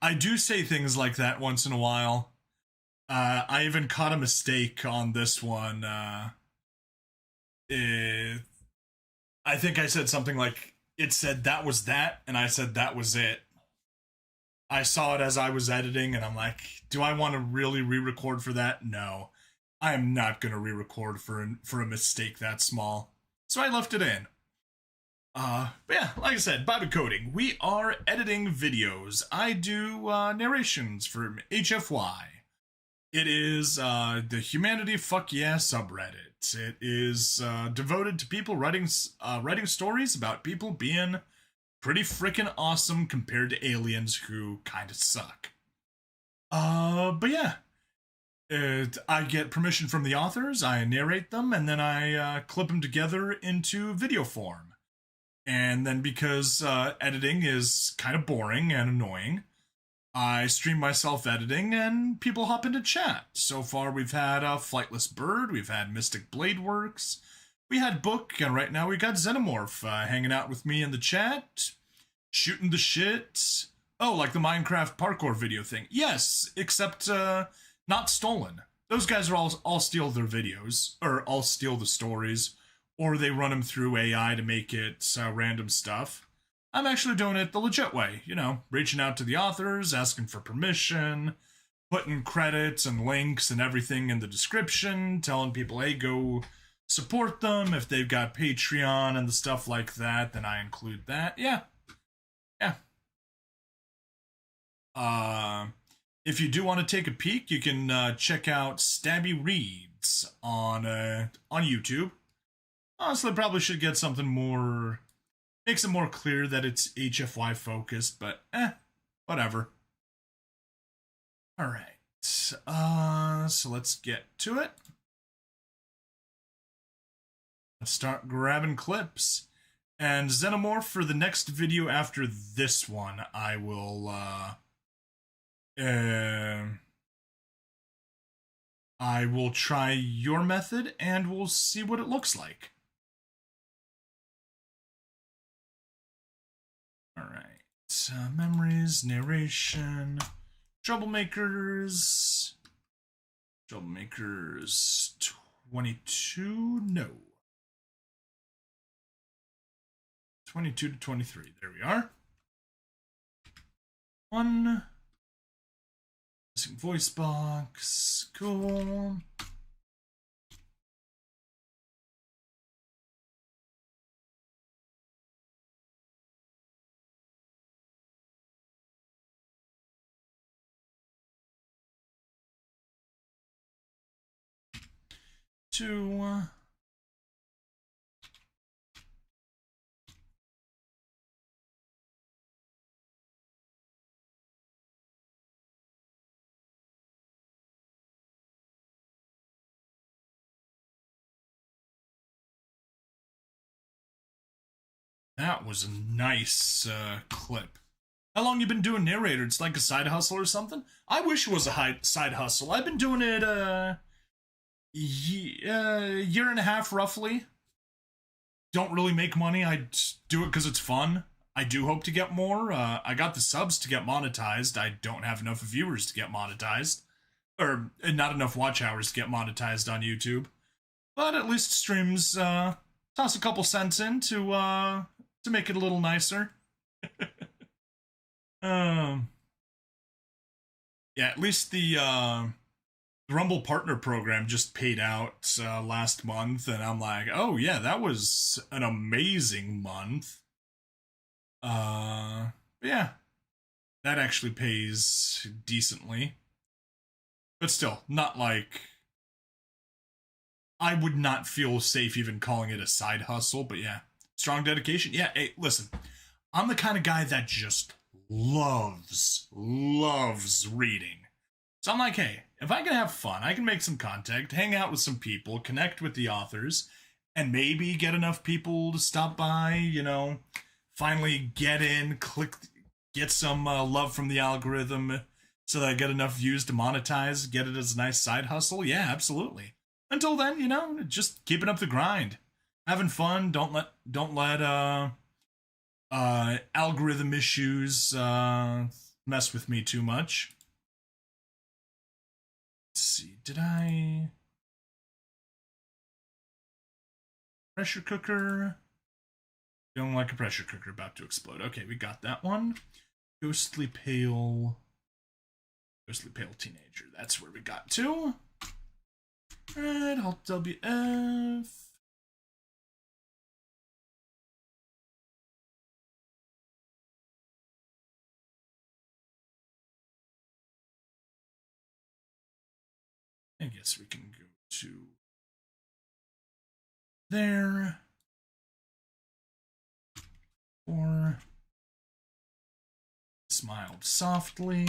I do say things like that once in a while. I even caught a mistake on this one. I think I said something like, it said that was that, and I said that was it. I saw it as I was editing, and I'm like, do I want to really re-record for that? No. I am not going to re-record for a mistake that small. So I left it in. But yeah, like I said, Bobby Coding. We are editing videos. I do narrations for HFY. It is the Humanity Fuck Yeah subreddit. It is devoted to people writing stories about people being pretty freaking awesome compared to aliens who kind of suck. But yeah, I get permission from the authors, I narrate them, and then I clip them together into video form. And then because editing is kind of boring and annoying, I stream myself editing and people hop into chat. So far, we've had Flightless Bird, we've had Mystic Blade Works, we had Book, and right now we got Xenomorph hanging out with me in the chat, shooting the shit. Oh, like the Minecraft parkour video thing. Yes, except not stolen. Those guys are all steal their videos, or all steal the stories, or they run them through AI to make it random stuff. I'm actually doing it the legit way, you know, reaching out to the authors, asking for permission, putting credits and links and everything in the description, telling people, hey, go support them. If they've got Patreon and the stuff like that, then I include that. Yeah. Yeah. If you do want to take a peek, you can check out Stabby Reads on YouTube. Honestly, probably should get something more, makes it more clear that it's HFY focused, but whatever. All right, so let's get to it. Let's start grabbing clips. And Xenomorph, for the next video after this one, I will try your method and we'll see what it looks like. All right. Memories, narration, troublemakers. Troublemakers 22? No. 22 to 23. There we are. One. Missing voice box. Cool. Two. That was a nice clip. How long you been doing narrator? It's like a side hustle or something? I wish it was a side hustle. I've been doing it year and a half roughly. Don't really make money. I do it because it's fun. I do hope to get more. I got the subs to get monetized. I don't have enough viewers to get monetized. Or not enough watch hours to get monetized on YouTube. But at least streams toss a couple cents in to make it a little nicer. Yeah, at least the Rumble Partner Program just paid out last month, and I'm like, oh yeah, that was an amazing month. Yeah, that actually pays decently, but still, not like, I would not feel safe even calling it a side hustle. But yeah, strong dedication. Yeah, hey, listen, I'm the kind of guy that just loves reading. So I'm like, hey, if I can have fun, I can make some content, hang out with some people, connect with the authors, and maybe get enough people to stop by, you know, finally get in, get some love from the algorithm so that I get enough views to monetize, get it as a nice side hustle. Yeah, absolutely. Until then, you know, just keeping up the grind, having fun. Don't let algorithm issues mess with me too much. Let's see, did I pressure cooker? Feeling like a pressure cooker about to explode. Okay, we got that one. Ghostly pale teenager. That's where we got to. Alright, Alt WF. I guess we can go to there. Or smiled softly.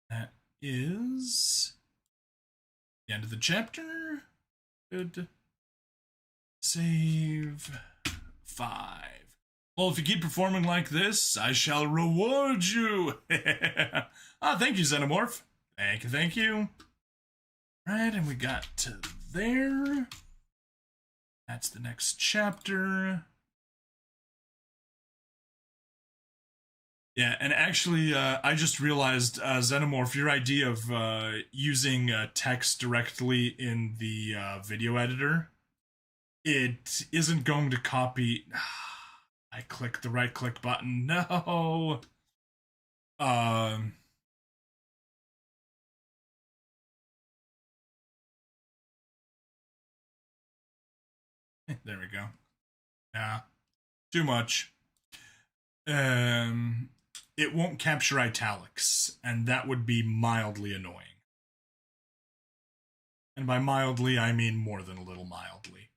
That is the end of the chapter. Good. Save 5. Well, if you keep performing like this, I shall reward you. Thank you, Xenomorph. Thank you, thank you. Right, and we got to there. That's the next chapter. Yeah, and actually, I just realized, Xenomorph, your idea of using text directly in the video editor, it isn't going to copy. I clicked the right click button. No. There we go. Yeah, too much. It won't capture italics, and that would be mildly annoying. And by mildly, I mean more than a little mildly.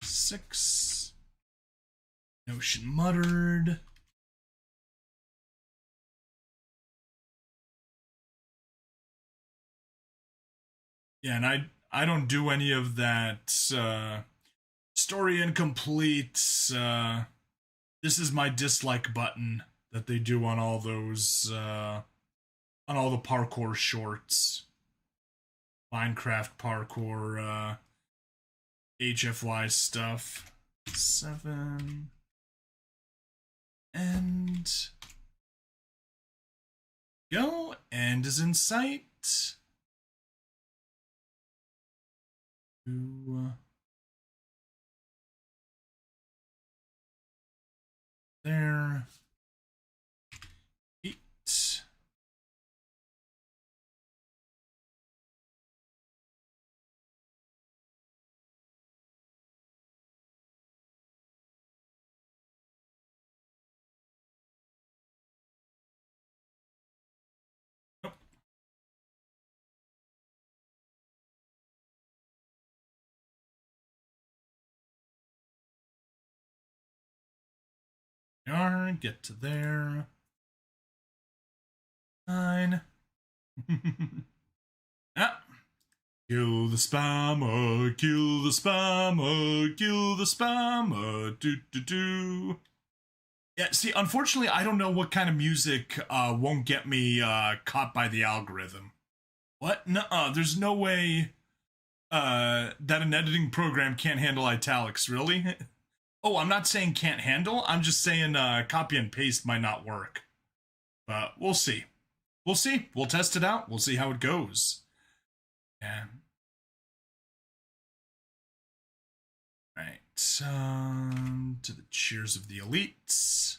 6. Notion muttered. Yeah, and I don't do any of that story incomplete. This is my dislike button that they do on all those on all the parkour shorts. Minecraft parkour, HFY stuff. 7. And go. End is in sight. 2. There. 8. Nope. Yarn, get to there. 9. Ah. Kill the spammer, kill the spammer, kill the spammer, do. Yeah, see, unfortunately, I don't know what kind of music won't get me caught by the algorithm. What? Nuh-uh, there's no way that an editing program can't handle italics, really? Oh, I'm not saying can't handle, I'm just saying copy and paste might not work. But we'll see. We'll see. We'll test it out. We'll see how it goes. Yeah. Right. To the cheers of the elites.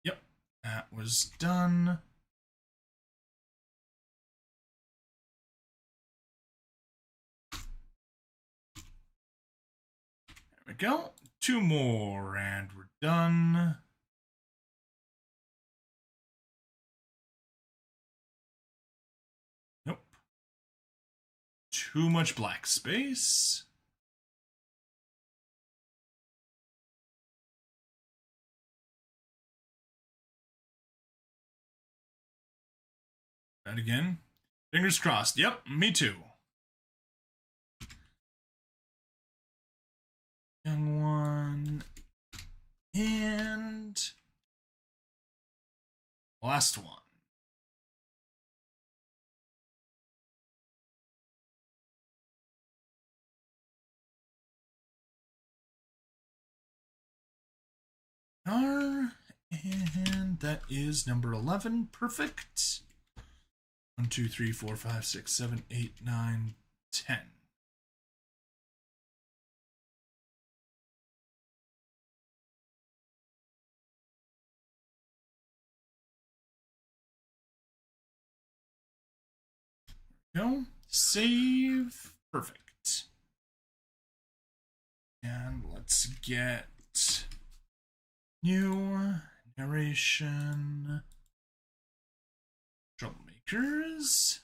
Yep. That was done. There we go. 2 more and we're done. Nope. Too much black space. That again. Fingers crossed. Yep, me too. Young one. And last one. And that is number 11. Perfect. 1, 2, 3, 4, 5, 6, 7, 8, 9, 10. Go. Save. Perfect. And let's get new narration troublemakers.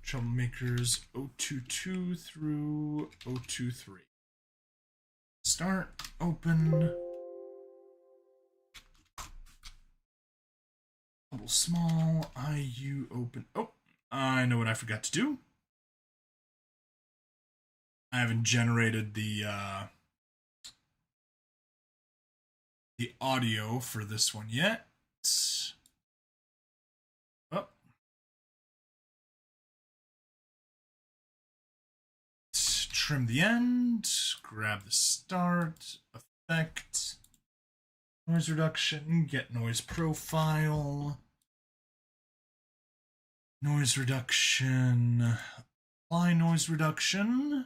Troublemakers 022 through 023. Start, open, double small, IU open. Oh, I know what I forgot to do. I haven't generated the audio for this one yet. Oh. Trim the end, grab the start, effect, noise reduction, get noise profile, noise reduction, apply noise reduction.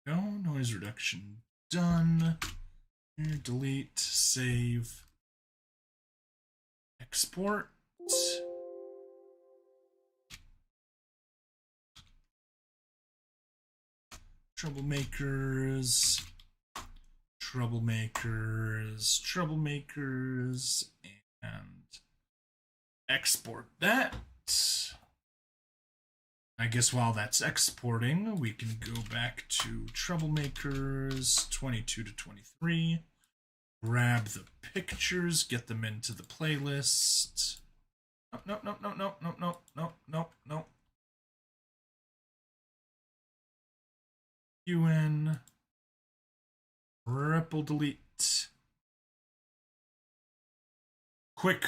Go, noise reduction done. Delete, save, export. Troublemakers, and export that. I guess while that's exporting, we can go back to troublemakers 22 to 23, grab the pictures, get them into the playlist. No. UN, ripple delete. Quick,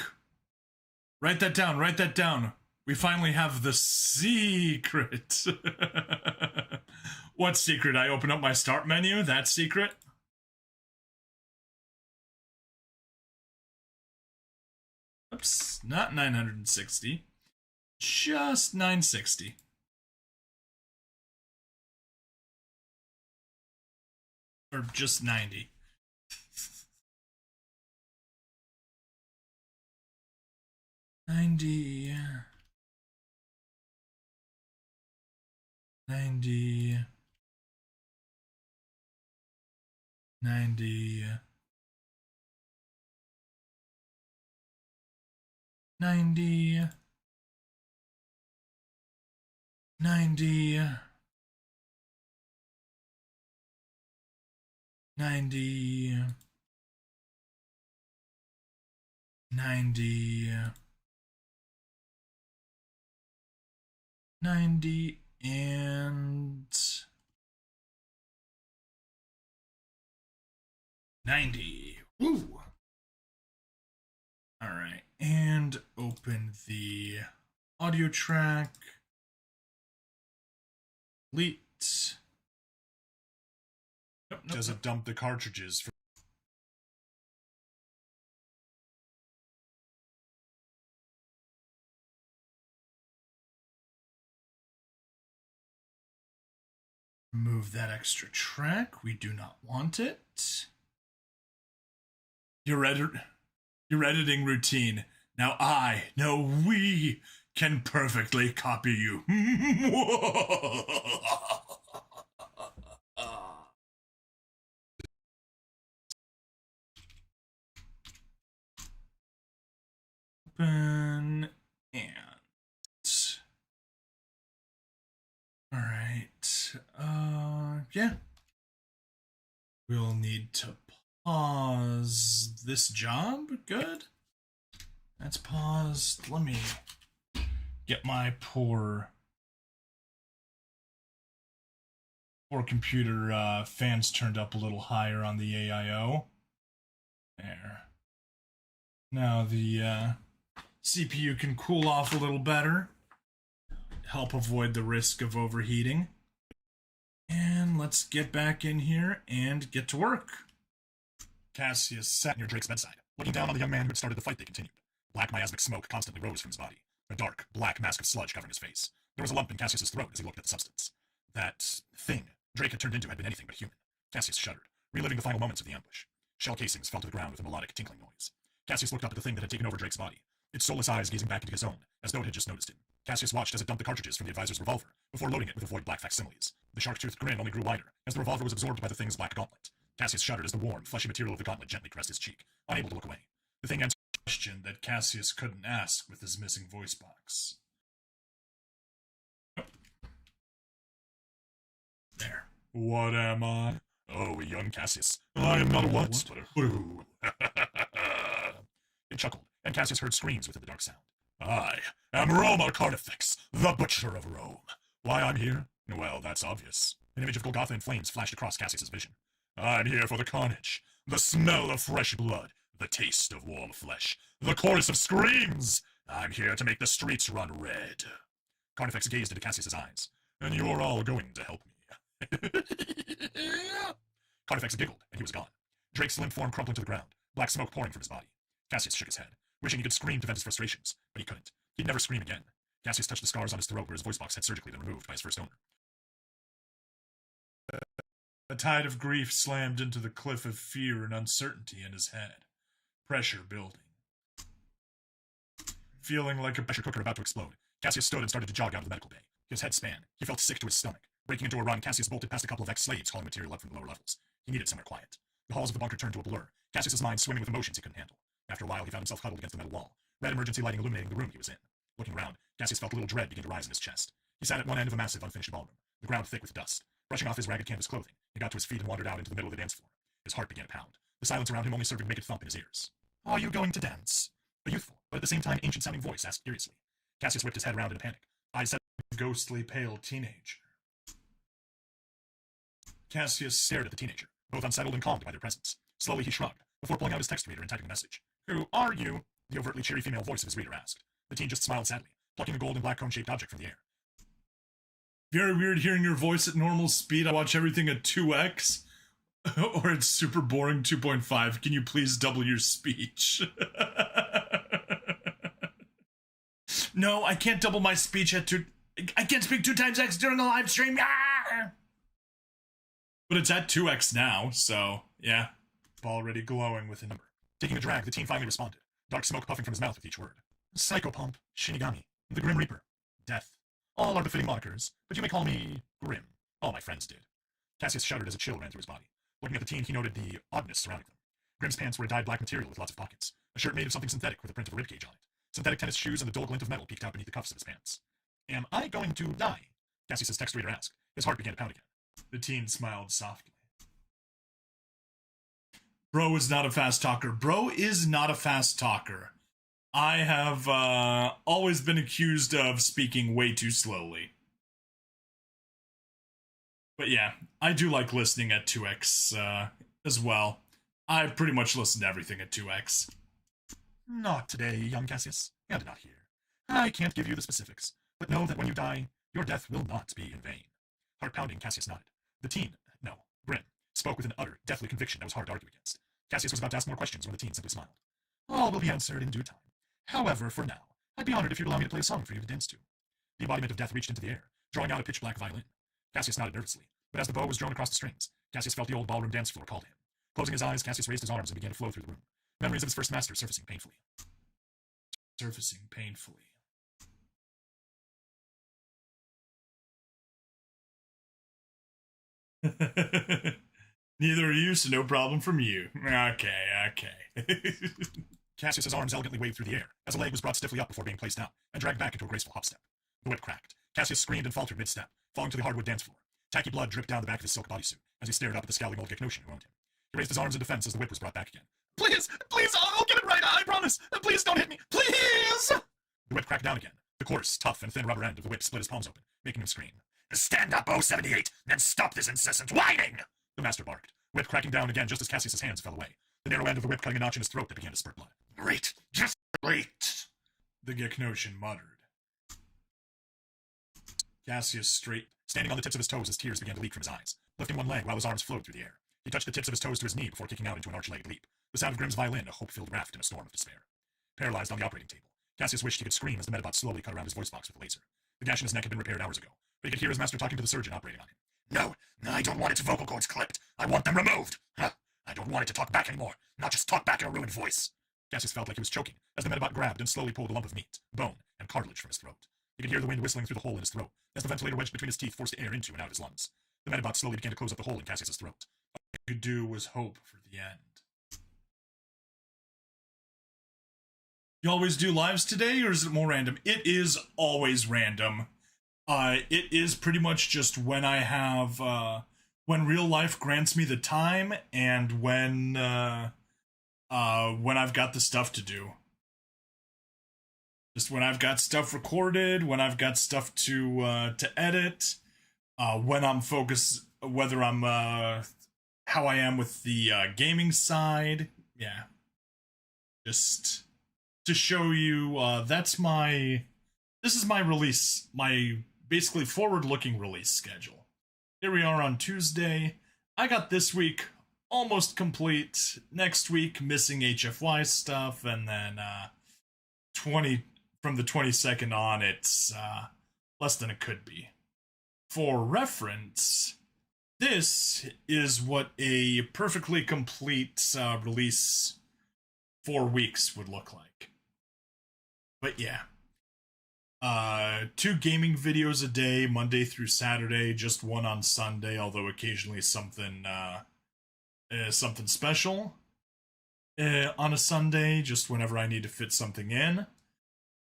write that down. We finally have the secret. What secret? I open up my start menu? That secret? Oops, not 960. Just 960. Or just 90. Ninety, 90, 90, 90, 90, 90, 90, 90, and 90. Woo! Alright, and open the audio track. Delete. Does it dump the cartridges for Remove that extra track. We do not want it. Your editing routine. Now we can perfectly copy you. Open and all right. Yeah. We'll need to pause this job. Good. That's paused. Let me get my poor computer fans turned up a little higher on the AIO. There. Now the CPU can cool off a little better. Help avoid the risk of overheating. And let's get back in here and get to work. Cassius sat near Drake's bedside, looking down on the young man who had started the fight. They continued. Black miasmic smoke constantly rose from his body. A dark, black mask of sludge covering his face. There was a lump in Cassius's throat as he looked at the substance. That thing Drake had turned into had been anything but human. Cassius shuddered, reliving the final moments of the ambush. Shell casings fell to the ground with a melodic tinkling noise. Cassius looked up at the thing that had taken over Drake's body, its soulless eyes gazing back into his own, as though it had just noticed him. Cassius watched as it dumped the cartridges from the advisor's revolver, before loading it with a void black facsimiles. The shark-toothed grin only grew wider, as the revolver was absorbed by the thing's black gauntlet. Cassius shuddered as the warm, fleshy material of the gauntlet gently caressed his cheek, unable to look away. The thing answered a question that Cassius couldn't ask with his missing voice box. There. What am I? Oh, young Cassius. I am not a what, but a who. It chuckled, and Cassius heard screams within the dark sound. I am Roma Carnifex, the Butcher of Rome. Why I'm here? Well, that's obvious. An image of Golgotha in flames flashed across Cassius's vision. I'm here for the carnage, the smell of fresh blood, the taste of warm flesh, the chorus of screams. I'm here to make the streets run red. Carnifex gazed into Cassius's eyes. And you're all going to help me. Carnifex giggled, and he was gone. Drake's limp form crumpled to the ground, black smoke pouring from his body. Cassius shook his head, wishing he could scream to vent his frustrations, but he couldn't. He'd never scream again. Cassius touched the scars on his throat where his voice box had surgically been removed by his first owner. A tide of grief slammed into the cliff of fear and uncertainty in his head. Pressure building. Feeling like a Pressure cooker about to explode, Cassius stood and started to jog out of the medical bay. His head span. He felt sick to his stomach. Breaking into a run, Cassius bolted past a couple of ex-slaves hauling material up from the lower levels. He needed somewhere quiet. The halls of the bunker turned to a blur, Cassius's mind swimming with emotions he couldn't handle. After a while, he found himself huddled against the metal wall, red emergency lighting illuminating the room he was in. Looking around, Cassius felt a little dread begin to rise in his chest. He sat at one end of a massive, unfinished ballroom, the ground thick with dust. Brushing off his ragged canvas clothing, he got to his feet and wandered out into the middle of the dance floor. His heart began to pound. The silence around him only served to make it thump in his ears. Are you going to dance? A youthful, but at the same time ancient-sounding voice asked curiously. Cassius whipped his head around in a panic. Eyes set a ghostly pale teenager. Cassius stared at the teenager, both unsettled and calmed by their presence. Slowly he shrugged, before pulling out his text reader and typing a message. Who are you? The overtly cheery female voice of his reader asked. The teen just smiled sadly, plucking a gold and black cone-shaped object from the air. Very weird hearing your voice at normal speed. I watch everything at 2x. Or it's super boring 2.5. Can you please double your speech? No, I can't double my speech at 2... I can't speak 2 times X during a live stream. Ah! But it's at 2x now, so, yeah. Already glowing with a number. Taking a drag, the teen finally responded, dark smoke puffing from his mouth with each word. Psychopomp, Shinigami, the Grim Reaper, Death. All are befitting monikers, but you may call me Grim. All my friends did. Cassius shuddered as a chill ran through his body. Looking at the teen, he noted the oddness surrounding them. Grim's pants were a dyed black material with lots of pockets, a shirt made of something synthetic with a print of a ribcage on it. Synthetic tennis shoes and the dull glint of metal peeked out beneath the cuffs of his pants. Am I going to die? Cassius's text reader asked. His heart began to pound again. The teen smiled softly. Bro is not a fast talker. Bro is not a fast talker. I have always been accused of speaking way too slowly. But yeah, I do like listening at 2x as well. I pretty much listen to everything at 2x. Not today, young Cassius. And not here. I can't give you the specifics, but know that when you die, your death will not be in vain. Heart-pounding, Cassius nodded. The teen, no, Grim, spoke with an utter, deathly conviction that was hard to argue against. Cassius was about to ask more questions when the teen simply smiled. All will be answered in due time. However, for now, I'd be honored if you'd allow me to play a song for you to dance to. The embodiment of death reached into the air, drawing out a pitch-black violin. Cassius nodded nervously, but as the bow was drawn across the strings, Cassius felt the old ballroom dance floor call to him. Closing his eyes, Cassius raised his arms and began to flow through the room. Memories of his first master surfacing painfully. Neither are you, so no problem from you. Okay. Cassius's arms elegantly waved through the air, as a leg was brought stiffly up before being placed down, and dragged back into a graceful hop step. The whip cracked. Cassius screamed and faltered mid-step, falling to the hardwood dance floor. Tacky blood dripped down the back of his silk bodysuit, as he stared up at the scowling old Gechnosian who owned him. He raised his arms in defense as the whip was brought back again. Please, I'll get it right, I promise! Please don't hit me, please! The whip cracked down again. The coarse, tough, and thin rubber end of the whip split his palms open, making him scream. Stand up, 078, and stop this incessant whining! The master barked, whip cracking down again just as Cassius's hands fell away, the narrow end of the whip cutting a notch in his throat that began to spurt blood. Great, just great, the Gechnosian muttered. Cassius straight, standing on the tips of his toes as tears began to leak from his eyes, lifting one leg while his arms flowed through the air. He touched the tips of his toes to his knee before kicking out into an arch-legged leap, the sound of Grim's violin a hope-filled raft in a storm of despair. Paralyzed on the operating table, Cassius wished he could scream as the Medabot slowly cut around his voice box with a laser. The gash in his neck had been repaired hours ago, but he could hear his master talking to the surgeon operating on him. No, I don't want its vocal cords clipped. I want them removed. Huh. I don't want it to talk back anymore, not just talk back in a ruined voice. Cassius felt like he was choking as the Medabot grabbed and slowly pulled a lump of meat, bone, and cartilage from his throat. He could hear the wind whistling through the hole in his throat as the ventilator wedged between his teeth forced air into and out of his lungs. The Medabot slowly began to close up the hole in Cassius's throat. All I could do was hope for the end. You always do lives today, or is it more random? It is always random. It is pretty much just when I have, when real life grants me the time, and when I've got the stuff to do. Just when I've got stuff recorded, when I've got stuff to edit, when I'm focused, whether I'm, how I am with the gaming side, yeah. Just to show you, this is my release, my basically forward-looking release schedule. Here we are on Tuesday. I got this week almost complete. Next week, missing HFY stuff, and then from the 22nd on, it's less than it could be. For reference, this is what a perfectly complete release 4 weeks would look like. But yeah. 2 gaming videos a day, Monday through Saturday, just 1 on Sunday, although occasionally something special on a Sunday, just whenever I need to fit something in.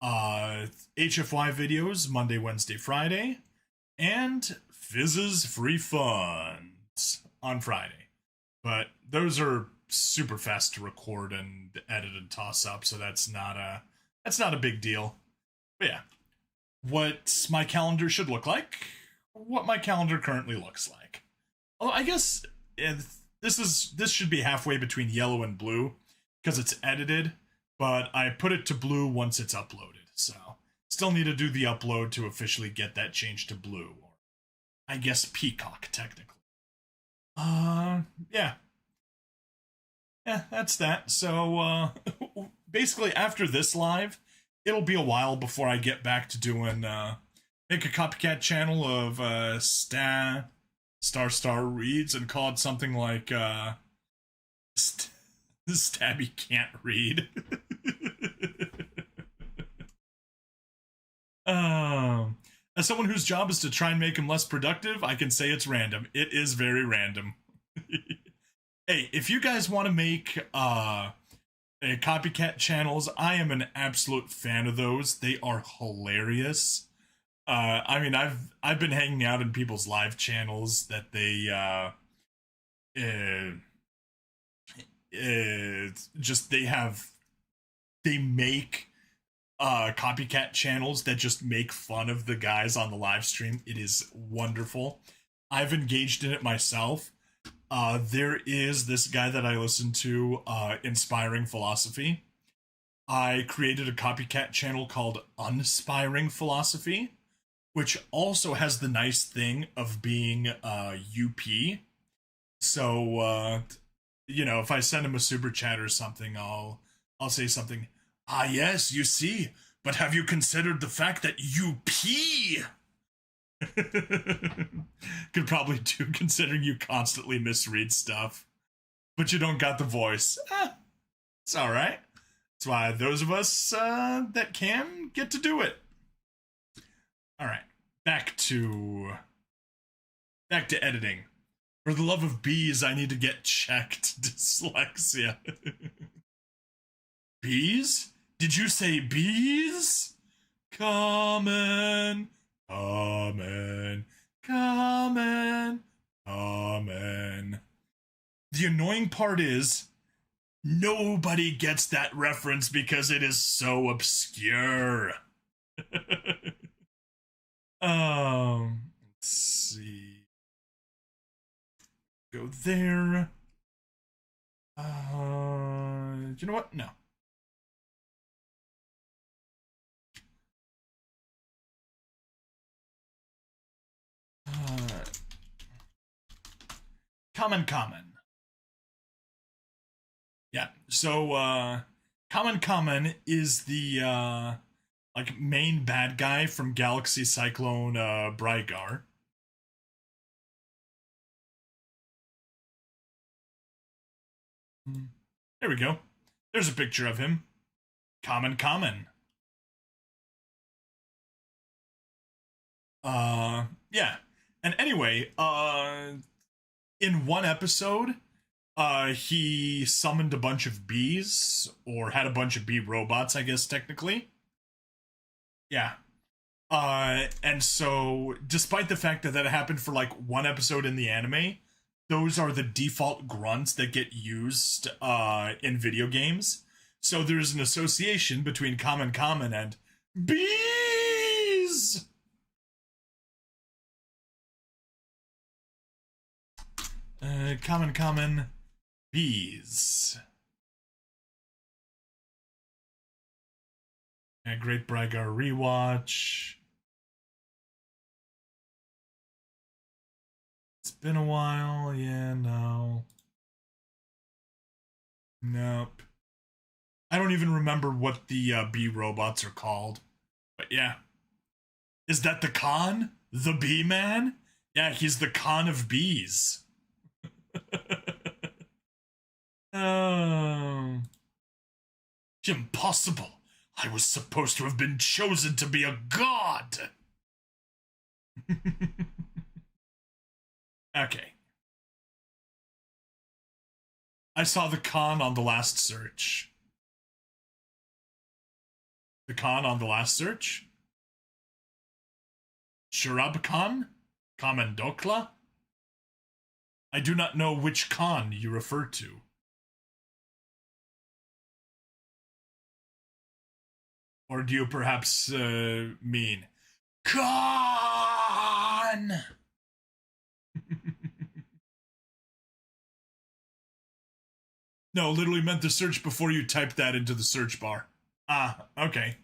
HFY videos, Monday, Wednesday, Friday, and Fizz's Free Funds on Friday. But those are super fast to record and edit and toss up, so that's not a big deal. But yeah, what my calendar should look like, what my calendar currently looks like. Although I guess this should be halfway between yellow and blue because it's edited, but I put it to blue once it's uploaded, so still need to do the upload to officially get that changed to blue, or I guess peacock technically. Yeah, that's that. So basically after this live, it'll be a while before I get back to doing make a copycat channel of Star reads and call it something like Stabby can't read. As someone whose job is to try and make him less productive, I can say it's random. It is very random. Hey, if you guys want to make copycat channels, I am an absolute fan of those. They are hilarious. I mean, I've been hanging out in people's live channels that they make copycat channels that just make fun of the guys on the live stream. It is wonderful. I've engaged in it myself. There is this guy that I listen to, Inspiring Philosophy. I created a copycat channel called Unspiring Philosophy, which also has the nice thing of being UP. So, if I send him a super chat or something, I'll say something. Ah, yes, you see, but have you considered the fact that you pee? Could probably do, considering you constantly misread stuff. But you don't got the voice. It's alright. That's why those of us that can get to do it. Alright, back to editing. For the love of bees, I need to get checked. Dyslexia. Bees? Did you say bees? Coming. The annoying part is nobody gets that reference because it is so obscure. Let's see. Go there. You know what? No. Common. Yeah, so, Kamen is the like main bad guy from Galaxy Cyclone Brygar. There we go. There's a picture of him. Kamen. Yeah. And anyway, in one episode, he summoned a bunch of bees, or had a bunch of bee robots, I guess, technically. Yeah. And so, despite the fact that that happened for like one episode in the anime, those are the default grunts that get used in video games. So there's an association between Kamen and bees. Kamen bees. Yeah, Great Brygar rewatch. It's been a while. Yeah, no. Nope. I don't even remember what the bee robots are called. But yeah. Is that the Khan? The bee man? Yeah, he's the Khan of bees. Oh. Impossible. I was supposed to have been chosen to be a god. Okay. I saw the Khan on the last search. The Khan on the last search? Shurab Khan? Kamendokla? I do not know which Khan you refer to. Or do you perhaps mean Khan? No, literally meant the search before you typed that into the search bar. Ah, okay.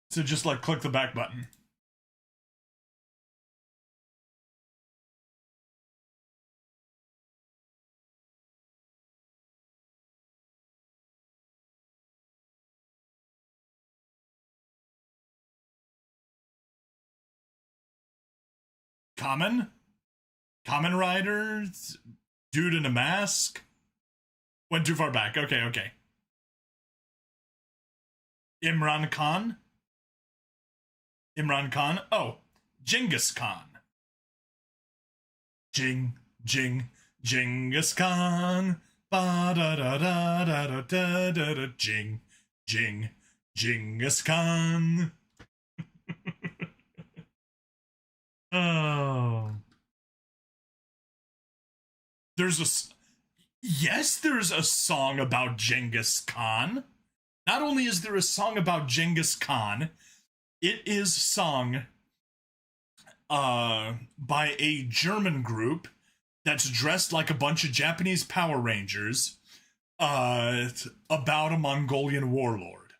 So just like click the back button. Kamen Rider? Dude in a mask? Went too far back. Okay. Imran Khan? Oh, Genghis Khan. Genghis Khan. Ba da da da da da da da. Genghis Khan. Oh. There's a song about Genghis Khan. Not only is there a song about Genghis Khan, it is sung by a German group that's dressed like a bunch of Japanese Power Rangers about a Mongolian warlord.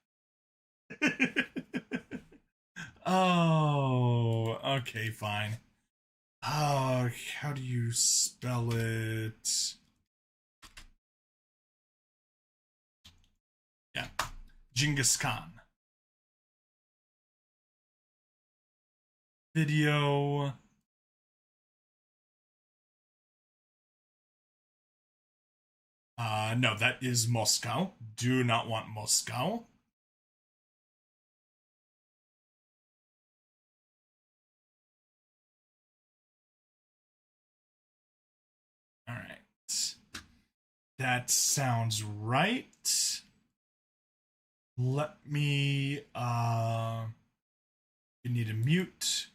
Oh, okay, fine. Oh, how do you spell it? Yeah, Genghis Khan. Video. No, that is Moscow. Do not want Moscow. All right. That sounds right. Let me, you need to mute.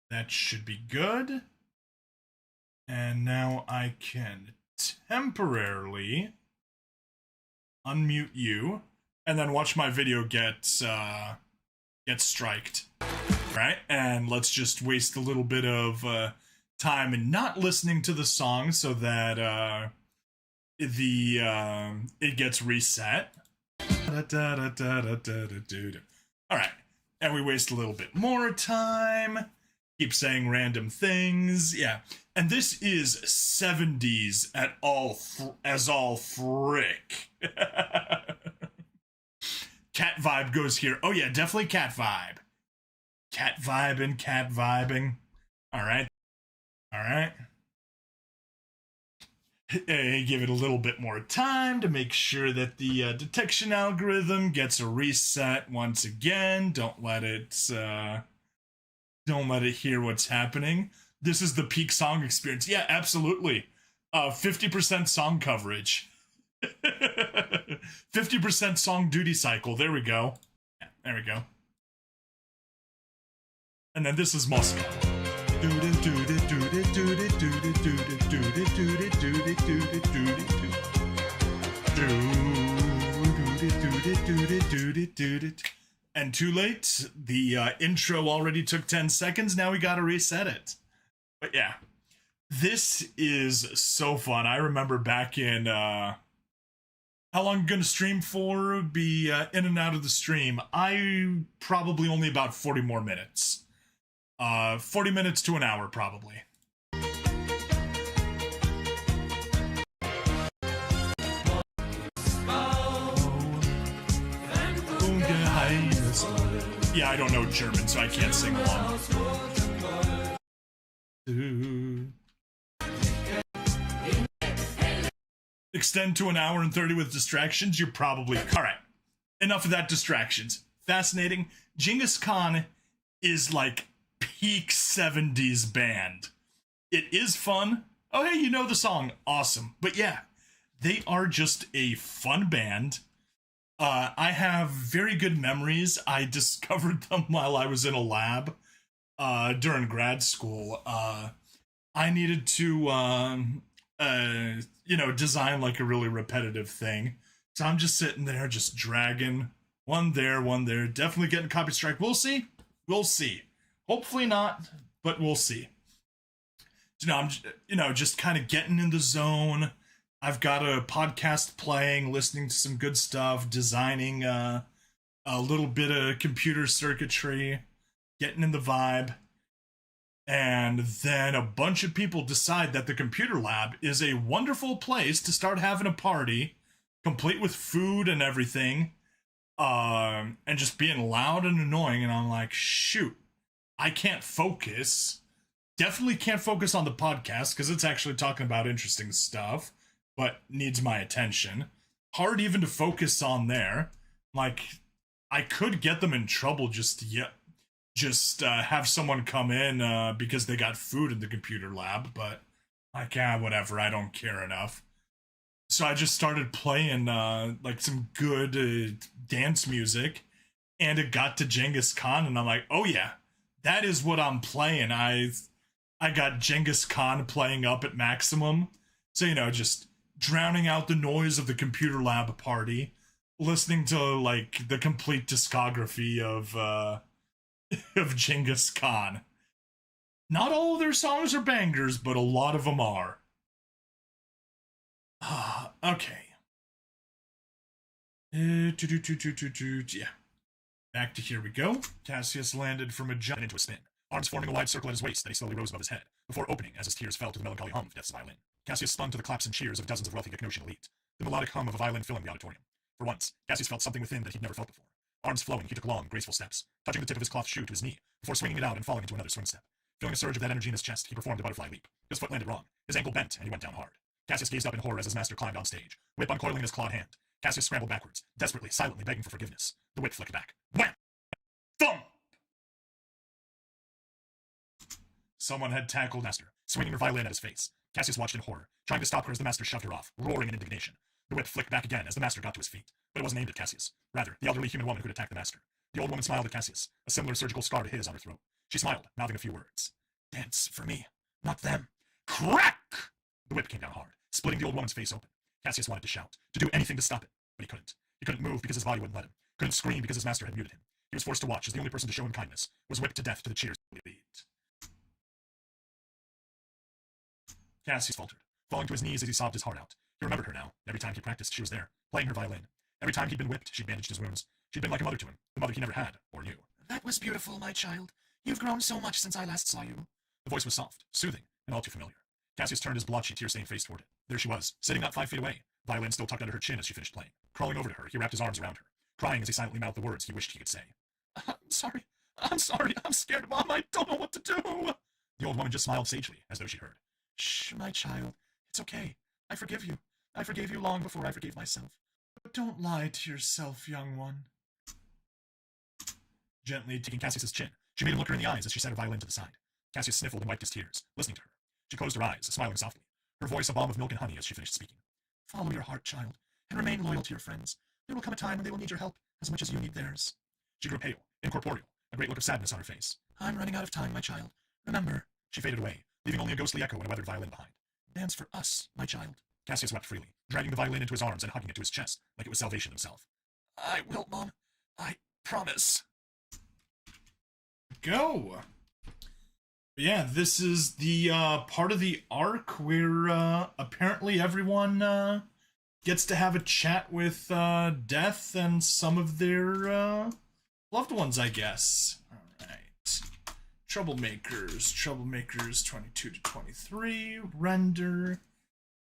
That should be good. And now I can temporarily unmute you and then watch my video get striked. Right? And let's just waste a little bit of time in not listening to the song so that it gets reset. All right, and we waste a little bit more time. Keep saying random things. Yeah, and this is 70s at all as all frick. Cat vibe goes here. Oh yeah, definitely cat vibe. Cat vibing. All right. All right. Give it a little bit more time to make sure that the detection algorithm gets a reset once again. Don't let it hear what's happening. This is the peak song experience. Yeah, absolutely. 50% song coverage. 50% song duty cycle. There we go. Yeah, there we go. And then this is Moscow. And too late. The intro already took 10 seconds. Now we gotta reset it. But yeah, this is so fun. I remember back in how long I'm gonna stream for? Be in and out of the stream. I probably only about 40 more minutes. 40 minutes to an hour, probably. Yeah, I don't know German, so I can't sing along. Extend to an hour and 30 with distractions, you're probably... Alright, enough of that distractions. Fascinating. Genghis Khan is like peak 70s band. It is fun. Oh, hey, you know the song. Awesome. But yeah, they are just a fun band. I have very good memories. I discovered them while I was in a lab during grad school. I needed to, design like a really repetitive thing. So I'm just sitting there, just dragging one there, one there. Definitely getting a copy strike. We'll see. We'll see. Hopefully not, but we'll see. So now I'm, just kind of getting in the zone. I've got a podcast playing, listening to some good stuff, designing a little bit of computer circuitry, getting in the vibe. And then a bunch of people decide that the computer lab is a wonderful place to start having a party, complete with food and everything, and just being loud and annoying. And I'm like, shoot, I can't focus. Definitely can't focus on the podcast because it's actually talking about interesting stuff, but needs my attention. Hard even to focus on there. Like, I could get them in trouble just have someone come in because they got food in the computer lab, but like, whatever, I don't care enough. So I just started playing like some good dance music, and it got to Genghis Khan, and I'm like, oh yeah, that is what I'm playing. I got Genghis Khan playing up at maximum. So, just drowning out the noise of the computer lab party, listening to like the complete discography of Genghis Khan. Not all of their songs are bangers, but a lot of them are. Okay. Yeah. Back to here we go. Cassius landed from a jump into a spin, arms forming a wide circle at his waist that he slowly rose above his head, before opening as his tears fell to the melancholy hum of Death's violin. Cassius spun to the claps and cheers of dozens of wealthy Gagnoshian elite, the melodic hum of a violin filling the auditorium. For once, Cassius felt something within that he'd never felt before. Arms flowing, he took long, graceful steps, touching the tip of his cloth shoe to his knee, before swinging it out and falling into another swing step. Feeling a surge of that energy in his chest, he performed a butterfly leap. His foot landed wrong, his ankle bent, and he went down hard. Cassius gazed up in horror as his master climbed on stage, whip uncoiling in his clawed hand. Cassius scrambled backwards, desperately, silently begging for forgiveness. The whip flicked back. Wham! Thump! Someone had tackled Master, swinging her violin at his face. Cassius watched in horror, trying to stop her as the Master shoved her off, roaring in indignation. The whip flicked back again as the Master got to his feet, but it wasn't aimed at Cassius. Rather, the elderly human woman who'd attacked the Master. The old woman smiled at Cassius, a similar surgical scar to his on her throat. She smiled, mouthing a few words. Dance for me, not them. Crack! The whip came down hard, splitting the old woman's face open. Cassius wanted to shout, to do anything to stop it, but he couldn't. He couldn't move because his body wouldn't let him. Couldn't scream because his master had muted him. He was forced to watch as the only person to show him kindness was whipped to death to the cheers of the elite. Cassius faltered, falling to his knees as he sobbed his heart out. He remembered her now. Every time he practiced, she was there, playing her violin. Every time he'd been whipped, she'd bandaged his wounds. She'd been like a mother to him, the mother he never had or knew. That was beautiful, my child. You've grown so much since I last saw you. The voice was soft, soothing, and all too familiar. Cassius turned his blotchy, tear-stained face toward it. There she was, sitting not 5 feet away, violin still tucked under her chin as she finished playing. Crawling over to her, he wrapped his arms around her, crying as he silently mouthed the words he wished he could say. I'm sorry. I'm scared, Mom. I don't know what to do. The old woman just smiled sagely, as though she heard. Shh, my child. It's okay. I forgive you. I forgave you long before I forgave myself. But don't lie to yourself, young one. Gently taking Cassius's chin, she made him look her in the eyes as she set her violin to the side. Cassius sniffled and wiped his tears, listening to her. She closed her eyes, smiling softly, her voice a balm of milk and honey as she finished speaking. Follow your heart, child, and remain loyal to your friends. There will come a time when they will need your help as much as you need theirs. She grew pale, incorporeal, a great look of sadness on her face. I'm running out of time, my child. Remember. She faded away, leaving only a ghostly echo and a weathered violin behind. Dance for us, my child. Cassius wept freely, dragging the violin into his arms and hugging it to his chest, like it was salvation himself. I will, Mom. I promise. Go! Yeah, this is the part of the arc where apparently everyone gets to have a chat with Death and some of their loved ones, I guess. Alright. Troublemakers 22 to 23. Render.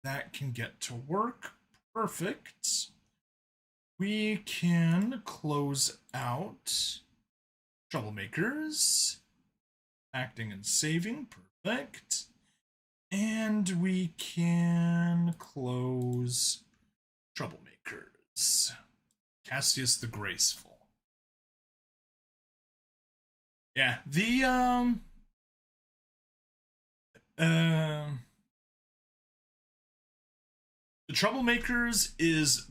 That can get to work. Perfect. We can close out Troublemakers. Acting and saving. Perfect. And we can close Troublemakers. Cassius the Graceful. Yeah, the Troublemakers is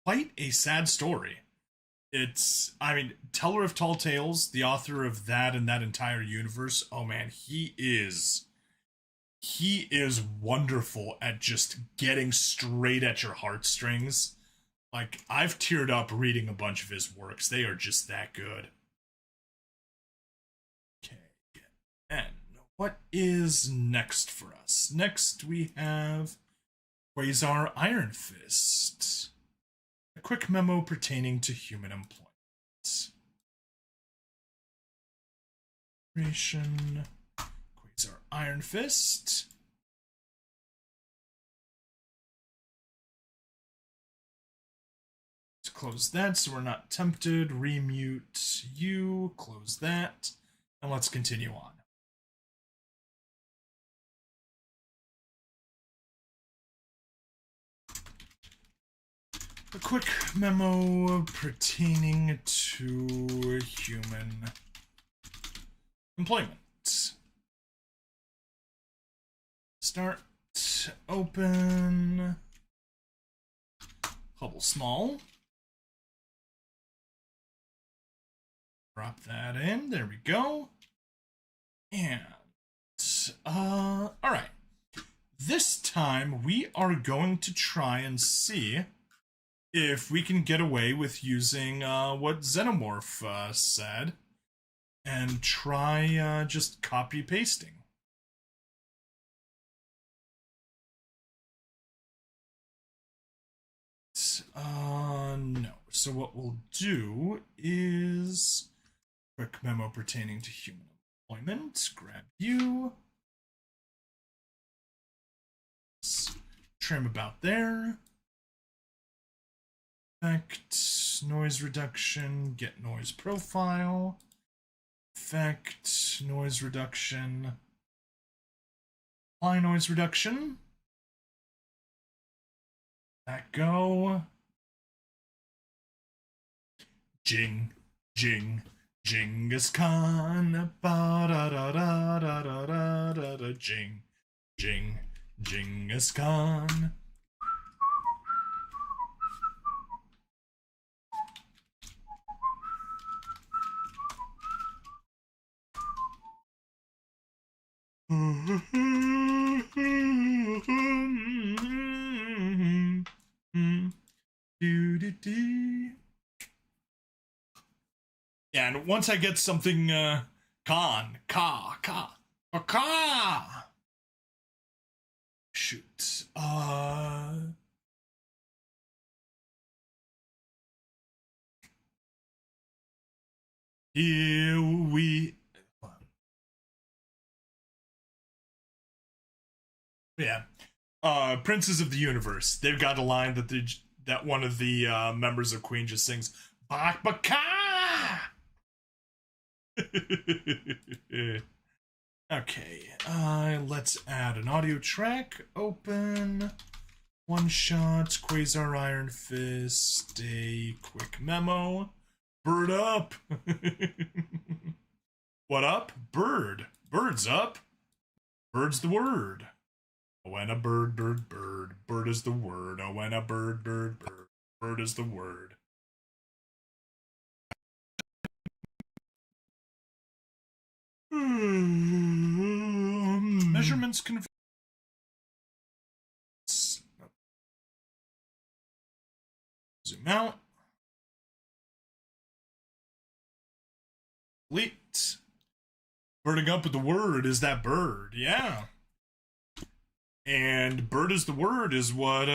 quite a sad story. It's, I mean, Teller of Tall Tales, the author of that and that entire universe, oh man, he is wonderful at just getting straight at your heartstrings. Like, I've teared up reading a bunch of his works. They are just that good. Okay, and what is next for us? Next we have Quasar Iron Fist. A quick memo pertaining to human employment. Narration. Quasar Iron Fist. Let's close that so we're not tempted. Remute you. Close that. And let's continue on. A quick memo pertaining to human employment. Start, open, Hubble Small. Drop that in, there we go. And, alright. This time we are going to try and see if we can get away with using what Xenomorph said and try just copy pasting. No. So what we'll do is quick memo pertaining to human employment. Grab you. Trim about there. Effect, noise reduction, get noise profile. Effect, noise reduction. Apply noise reduction. That go. Jing, jing, Genghis Khan. Ba da da da da da da da da. Jing, jing, Genghis Khan. Yeah, and once I get something, Shoot. Here we... Yeah. Princes of the Universe. They've got a line that one of the members of Queen just sings. Baka! Okay, let's add an audio track. Open. One shot, Quasar Iron Fist, a quick memo. Bird up! What up? Bird. Bird's up. Bird's the word. Oh, when a bird, bird, bird. Bird is the word. Oh, when a bird, bird, bird. Bird is the word. Measurements convert. Zoom out. Delete. Birding up with the word is that bird. Yeah. And bird is the word is what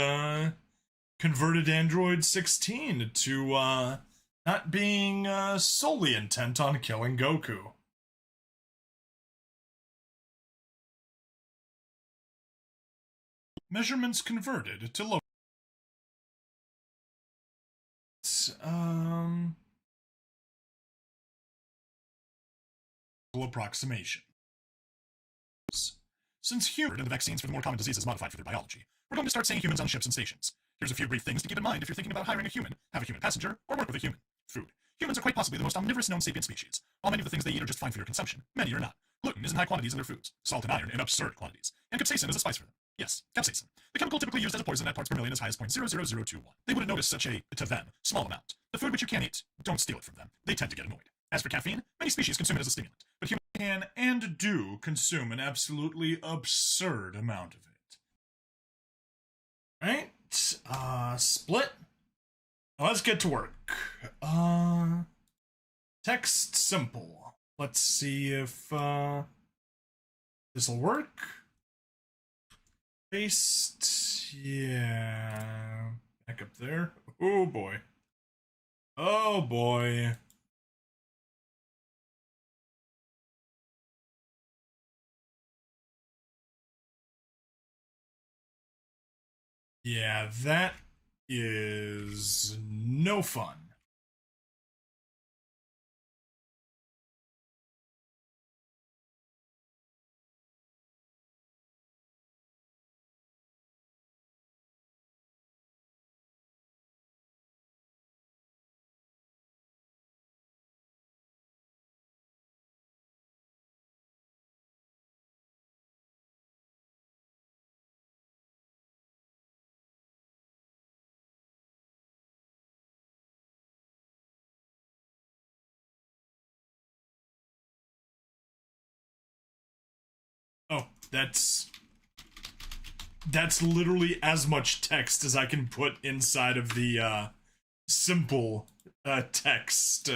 converted Android 16 to not being solely intent on killing Goku. Measurements converted to low. Approximation. Since human and the vaccines for the more common diseases modified for their biology, we're going to start saying humans on ships and stations. Here's a few brief things to keep in mind if you're thinking about hiring a human, have a human passenger, or work with a human. Food. Humans are quite possibly the most omnivorous known sapient species. While many of the things they eat are just fine for your consumption, many are not. Gluten is in high quantities in their foods, salt and iron in absurd quantities, and capsaicin is a spice for them. Yes, capsaicin. The chemical typically used as a poison at parts per million as high as 0.00021. They wouldn't notice such a, to them, small amount. The food which you can't eat, don't steal it from them. They tend to get annoyed. As for caffeine, many species consume it as a stimulant, but humans can and do consume an absolutely absurd amount of it. Right? Split. Now let's get to work. Text simple. Let's see if this'll work. Paste. Yeah. Back up there. Oh boy. Oh boy. Yeah, that is no fun. Oh, that's literally as much text as I can put inside of the simple text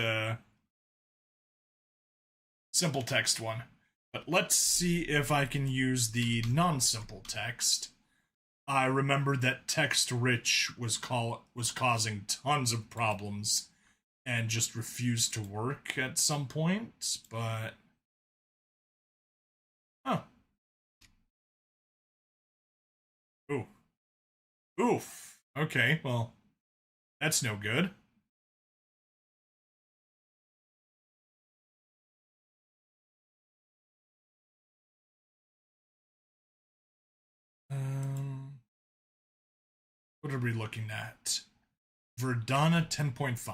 simple text one. But let's see if I can use the non-simple text. I remembered that text rich was causing tons of problems and just refused to work at some point, but oh. Ooh. Oof. Okay, well, that's no good. What are we looking at? Verdana 10.5.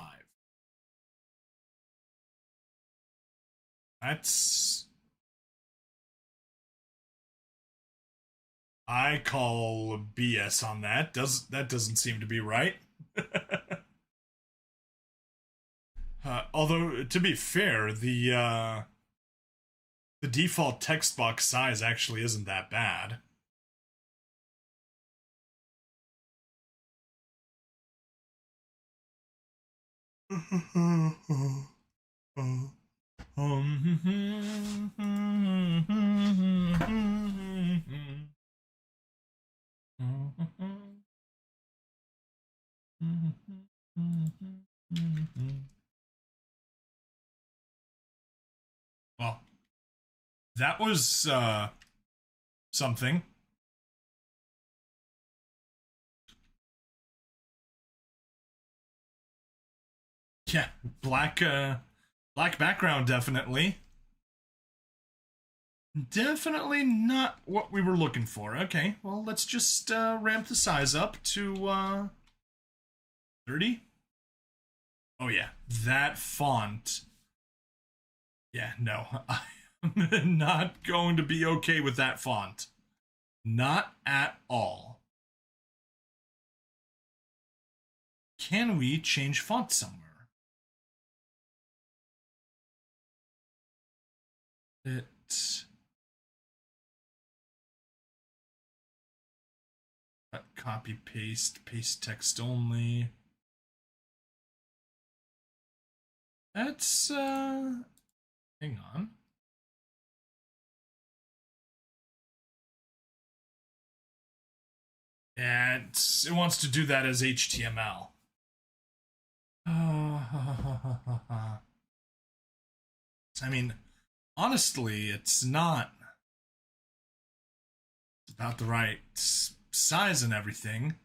That's... I call BS on that. That doesn't seem to be right. Although, to be fair, the default text box size actually isn't that bad. Well, that was something. Yeah, black background definitely. Definitely not what we were looking for. Okay, well, let's just ramp the size up to 30. Oh yeah, that font. Yeah, no. I'm not going to be okay with that font. Not at all. Can we change font somewhere? It copy paste text only. That's hang on. And it wants to do that as HTML. I mean, honestly, it's not about the right size and everything.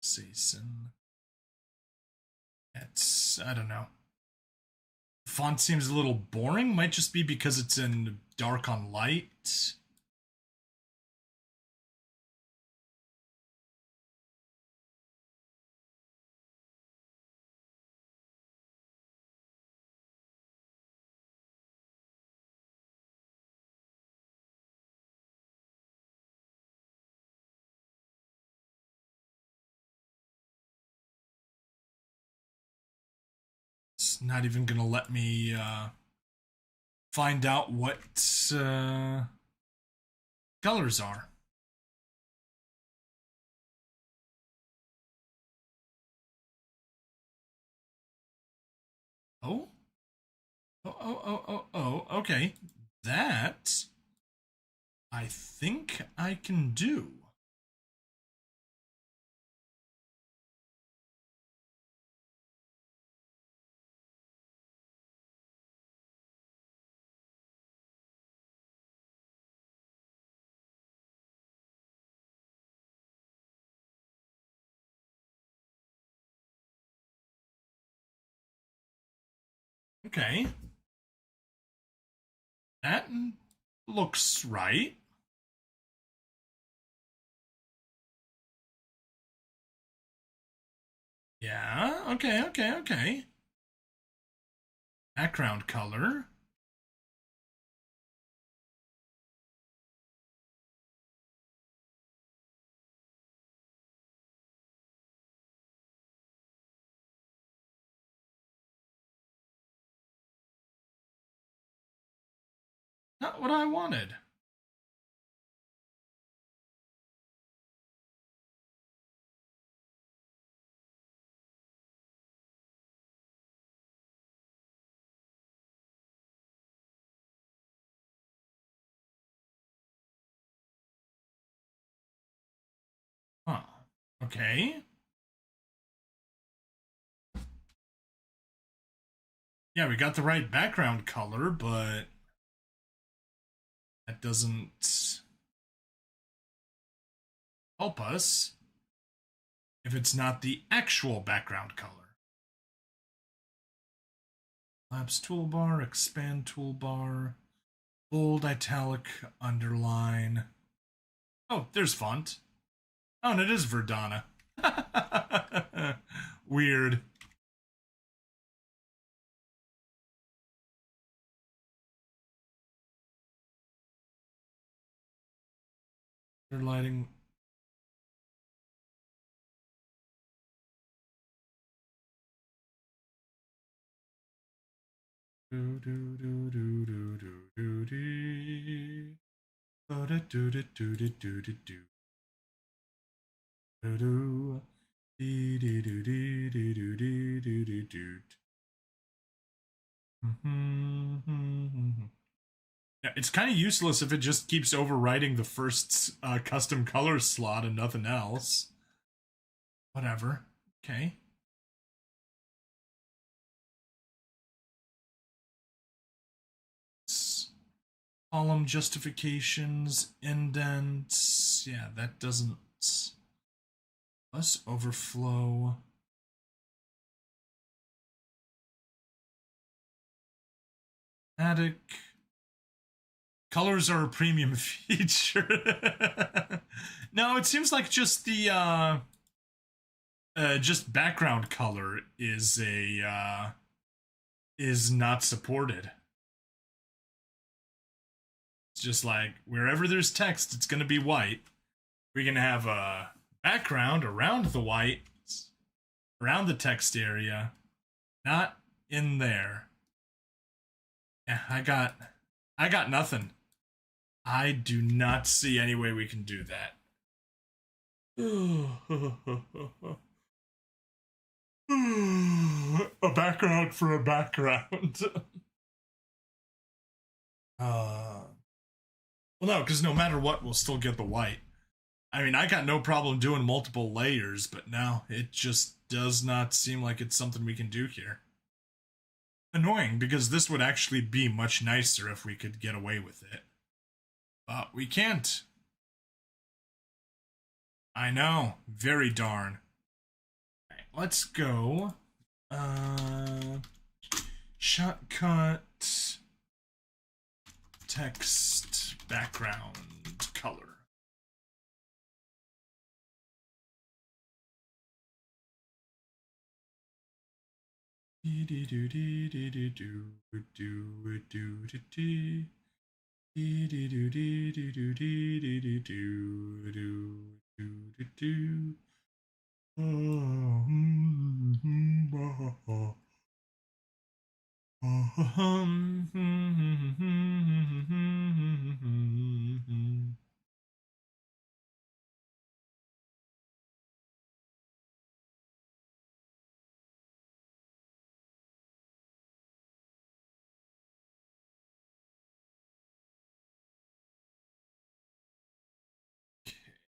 Season. It's, I don't know. Font seems a little boring. Might just be because it's in dark on light. It's not even gonna let me find out what colors are. Oh? Okay. That I think I can do. Okay. That looks right. Yeah, okay. Background color. Not what I wanted. Huh. Okay. Yeah, we got the right background color, but that doesn't help us if it's not the actual background color. Collapse toolbar, expand toolbar, bold, italic, underline. Oh, there's font. Oh, and it is Verdana. Weird. They're lighting. Do do do do do do do do. Yeah, it's kind of useless if it just keeps overwriting the first custom color slot and nothing else. Whatever. Okay. Column justifications, indents. Yeah, that doesn't. Plus overflow. Attic. Colors are a premium feature. No, it seems like just the just background color is is not supported. It's just like wherever there's text, it's gonna be white. We're gonna have a background around the white, around the text area, not in there. Yeah, I got nothing. I do not see any way we can do that. A background for a background. Well, no, because no matter what, we'll still get the white. I mean, I got no problem doing multiple layers, but no, it just does not seem like it's something we can do here. Annoying, because this would actually be much nicer if we could get away with it. But we can't. I know. Very darn. Right, let's go. Shortcut. Text background color.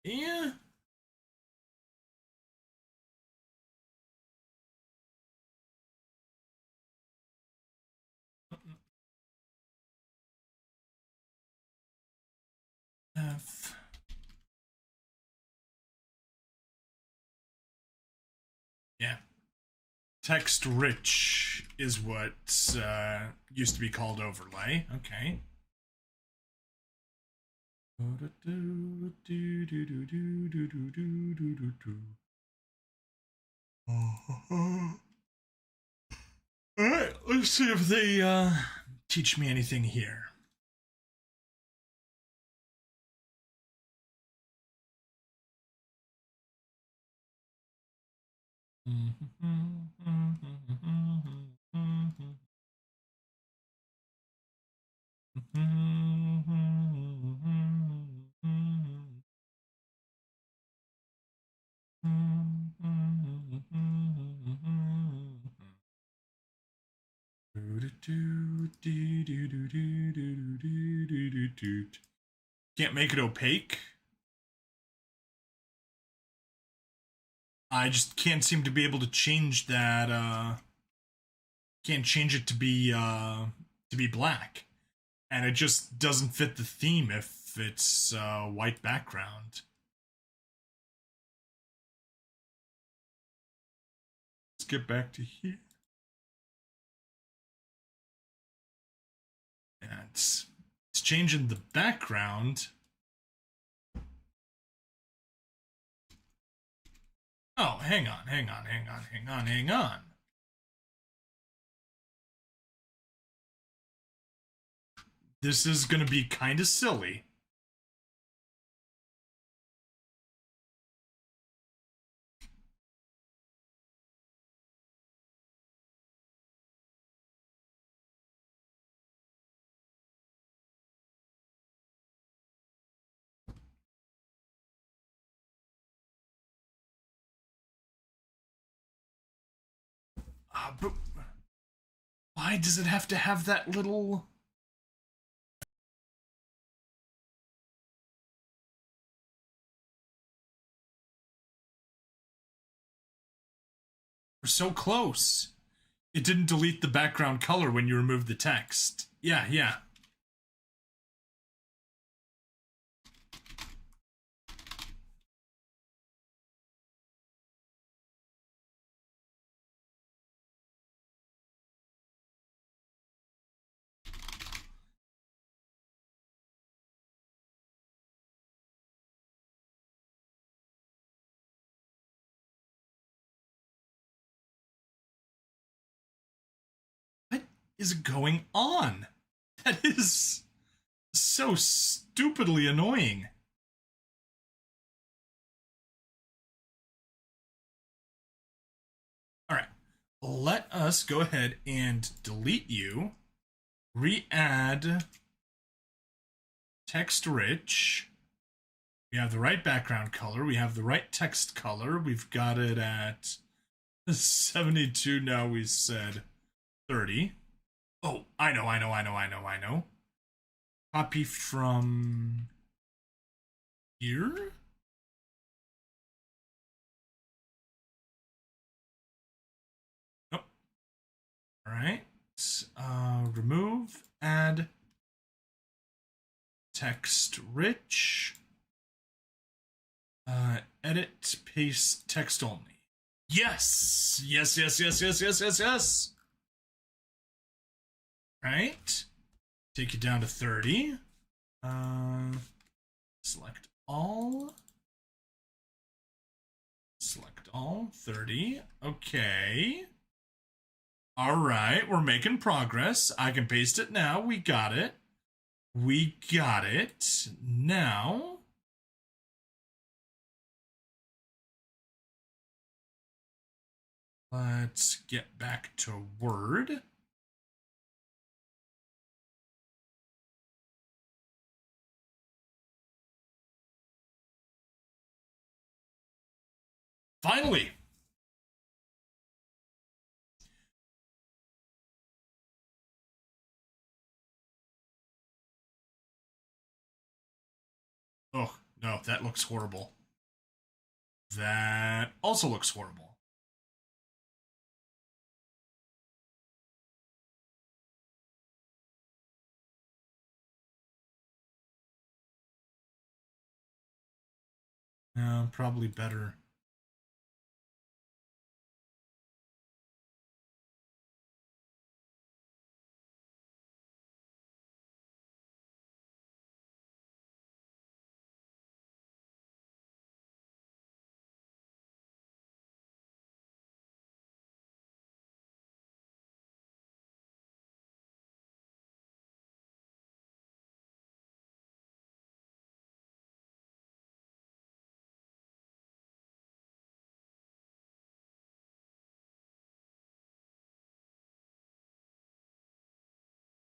Yeah. F. Yeah. Text rich is what used to be called overlay. Okay. Alright, let's see if they teach me anything here. Can't make it opaque. I just can't seem to be able to change that. Can't change it to be black, and it just doesn't fit the theme if it's white background. Let's get back to here. Yeah, it's changing the background. Oh, hang on. This is gonna be kind of silly. But why does it have to have that little... We're so close. It didn't delete the background color when you removed the text. Yeah, yeah. What is going on? That is so stupidly annoying. All right, let us go ahead and delete you. Re-add text rich. We have the right background color. We have the right text color. We've got it at 72. Now we said 30. Oh, I know. Copy from here. Nope. All right. Remove, add text rich. Edit, paste text only. Yes. Yes. Right. Take you down to 30. Select all. Select all. 30. Okay. All right. We're making progress. I can paste it now. We got it. Now. Let's get back to Word. Finally! Oh, no, that looks horrible. That also looks horrible. Probably better.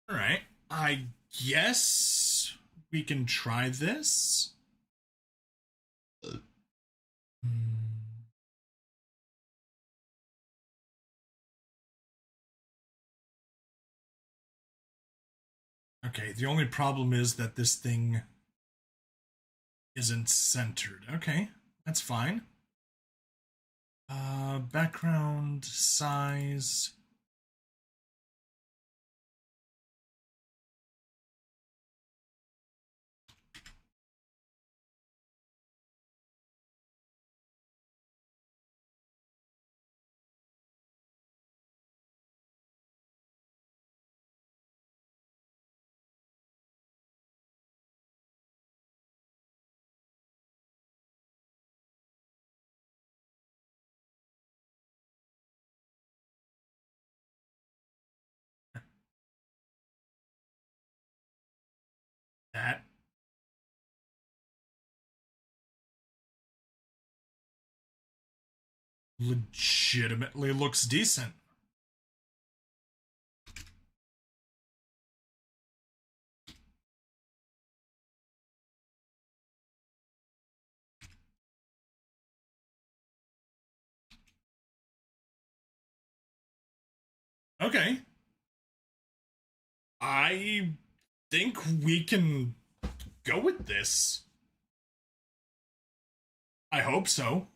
All right. I guess we can try this. Okay, the only problem is that this thing isn't centered. Okay, that's fine. Background size. That legitimately looks decent. Okay. I think we can go with this. I hope so.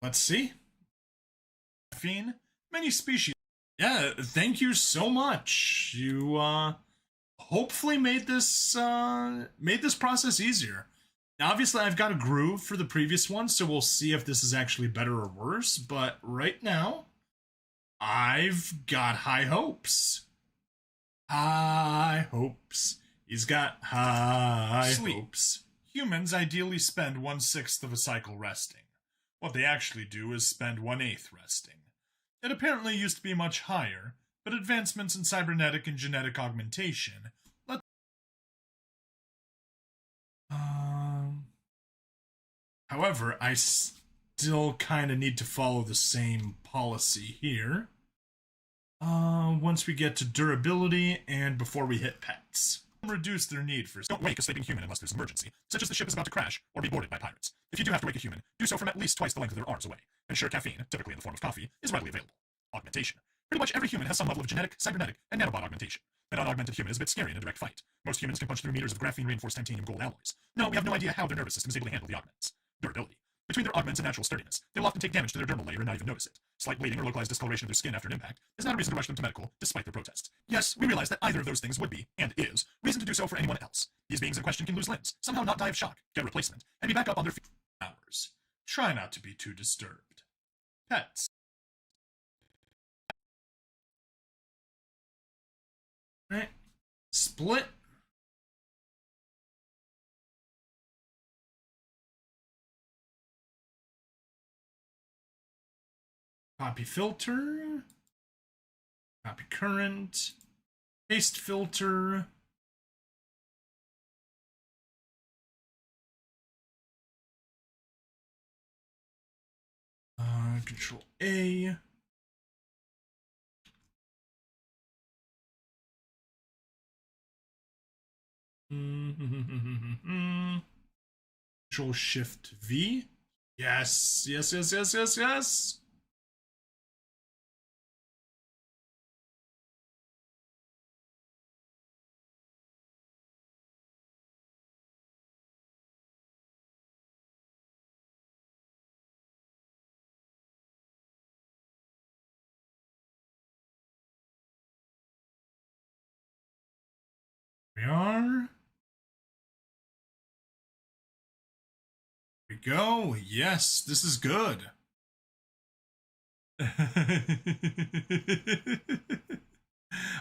Let's see. Caffeine, many species. Yeah, thank you so much. You hopefully made this process easier. Now, obviously, I've got a groove for the previous one, so we'll see if this is actually better or worse. But right now, I've got high hopes. High hopes. He's got high Sleep. hopes. Humans ideally spend 1/6 of a cycle resting. What they actually do is spend 1/8 resting. It apparently used to be much higher, but advancements in cybernetic and genetic augmentation let. However, I still kind of need to follow the same policy here. Once we get to durability and before we hit pets. Reduce their need for. Don't wake a sleeping human unless there's an emergency, such as the ship is about to crash or be boarded by pirates. If you do have to wake a human, do so from at least twice the length of their arms away. Ensure caffeine, typically in the form of coffee, is readily available. Augmentation. Pretty much every human has some level of genetic, cybernetic, and nanobot augmentation. An unaugmented human is a bit scary in a direct fight. Most humans can punch through meters of graphene-reinforced titanium gold alloys. No, we have no idea how their nervous system is able to handle the augments. Durability. Between their augments and natural sturdiness, they will often take damage to their dermal layer and not even notice it. Slight bleeding or localized discoloration of their skin after an impact is not a reason to rush them to medical, despite their protests. Yes, we realize that either of those things would be, and is, reason to do so for anyone else. These beings in question can lose limbs, somehow not die of shock, get a replacement, and be back up on their feet. Hours. Try not to be too disturbed. Pets. Right. Split. Copy filter. Copy current. Paste filter. Control A. Control Shift V. Yes, yes, yes, yes, yes, yes. We are. Here we go. Yes, this is good.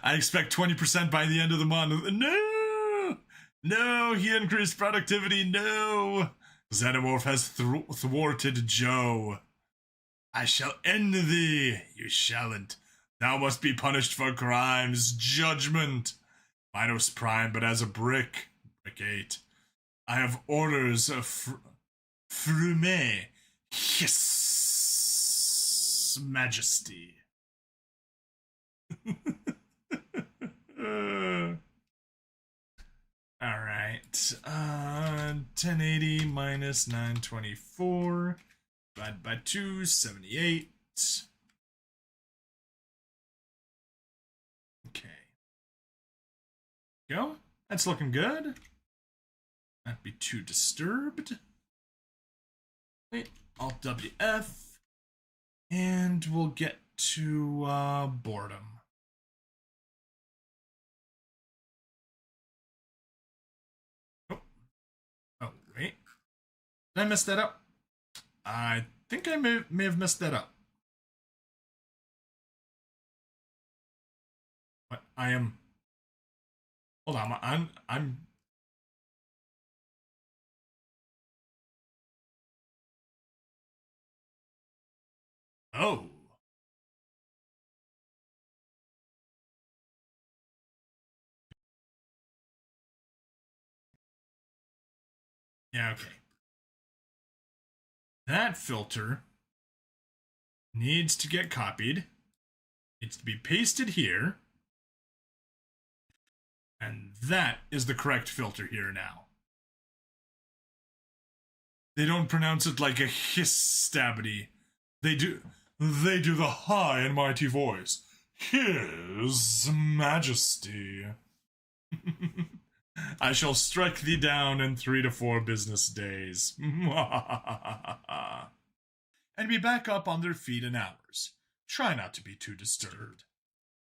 I expect 20% by the end of the month. No! No, he increased productivity. No! Xenomorph has thwarted Joe. I shall end thee. You shalln't. Thou must be punished for crimes. Judgment. Minos Prime, but as a brick. Brick 8. I have orders of Frume. Yes, Majesty. All right. 1080 minus 924 divided by 278. Okay. Go. That's looking good. Not be too disturbed. Wait, Alt WF. And we'll get to boredom. Oh, wait. Did I mess that up? I think I may have messed that up. What? I am... Hold on, I'm... Oh. Yeah, okay. That filter needs to get copied. Needs to be pasted here. And that is the correct filter here now. They don't pronounce it like a hiss-stabity. They do the high and mighty voice. His Majesty. I shall strike thee down in 3 to 4 business days. And be back up on their feet in hours. Try not to be too disturbed.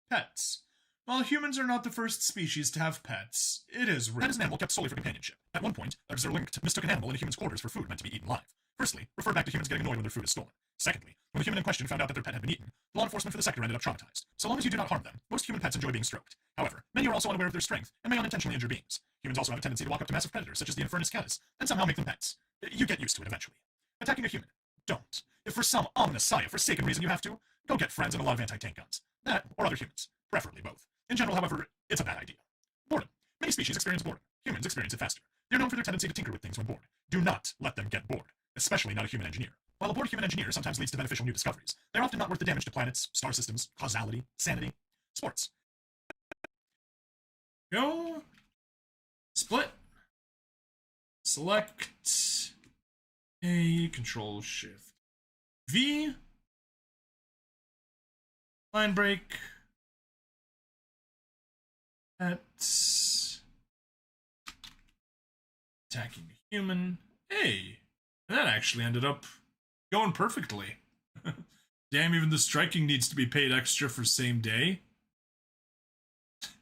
Pets. While humans are not the first species to have pets, it is rare. Pet is an animal kept solely for companionship. At one point, a Zerlingt mistook an animal in a human's quarters for food meant to be eaten live. Firstly, refer back to humans getting annoyed when their food is stolen. Secondly, when the human in question found out that their pet had been eaten, the law enforcement for the sector ended up traumatized. So long as you do not harm them, most human pets enjoy being stroked. However, many are also unaware of their strength and may unintentionally injure beings. Humans also have a tendency to walk up to massive predators such as the Infernus catus and somehow make them pets. You get used to it eventually. Attacking a human. Don't. If for some ominous forsaken reason you have to, go get friends and a lot of anti-tank guns. That, or other humans. Preferably both. In general, however, it's a bad idea. Boredom. Many species experience boredom. Humans experience it faster. They're known for their tendency to tinker with things when bored. Do not let them get bored, especially not a human engineer. While a bored human engineer sometimes leads to beneficial new discoveries, they're often not worth the damage to planets, star systems, causality, sanity. Sports. Go. Split. Select. A. Control Shift. V. Line break. Pets. Attacking a human. Hey, that actually ended up going perfectly. Damn, even the striking needs to be paid extra for same day.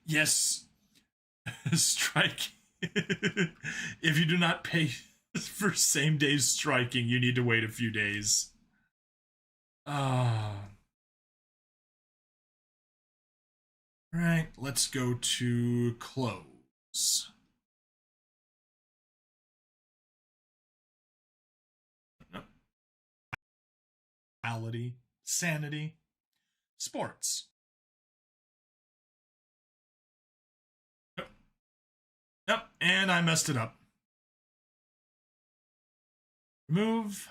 Yes. Strike. If you do not pay for same day striking, you need to wait a few days. Right, let's go to close. Reality, sanity, sports. Yep, and I messed it up. Remove.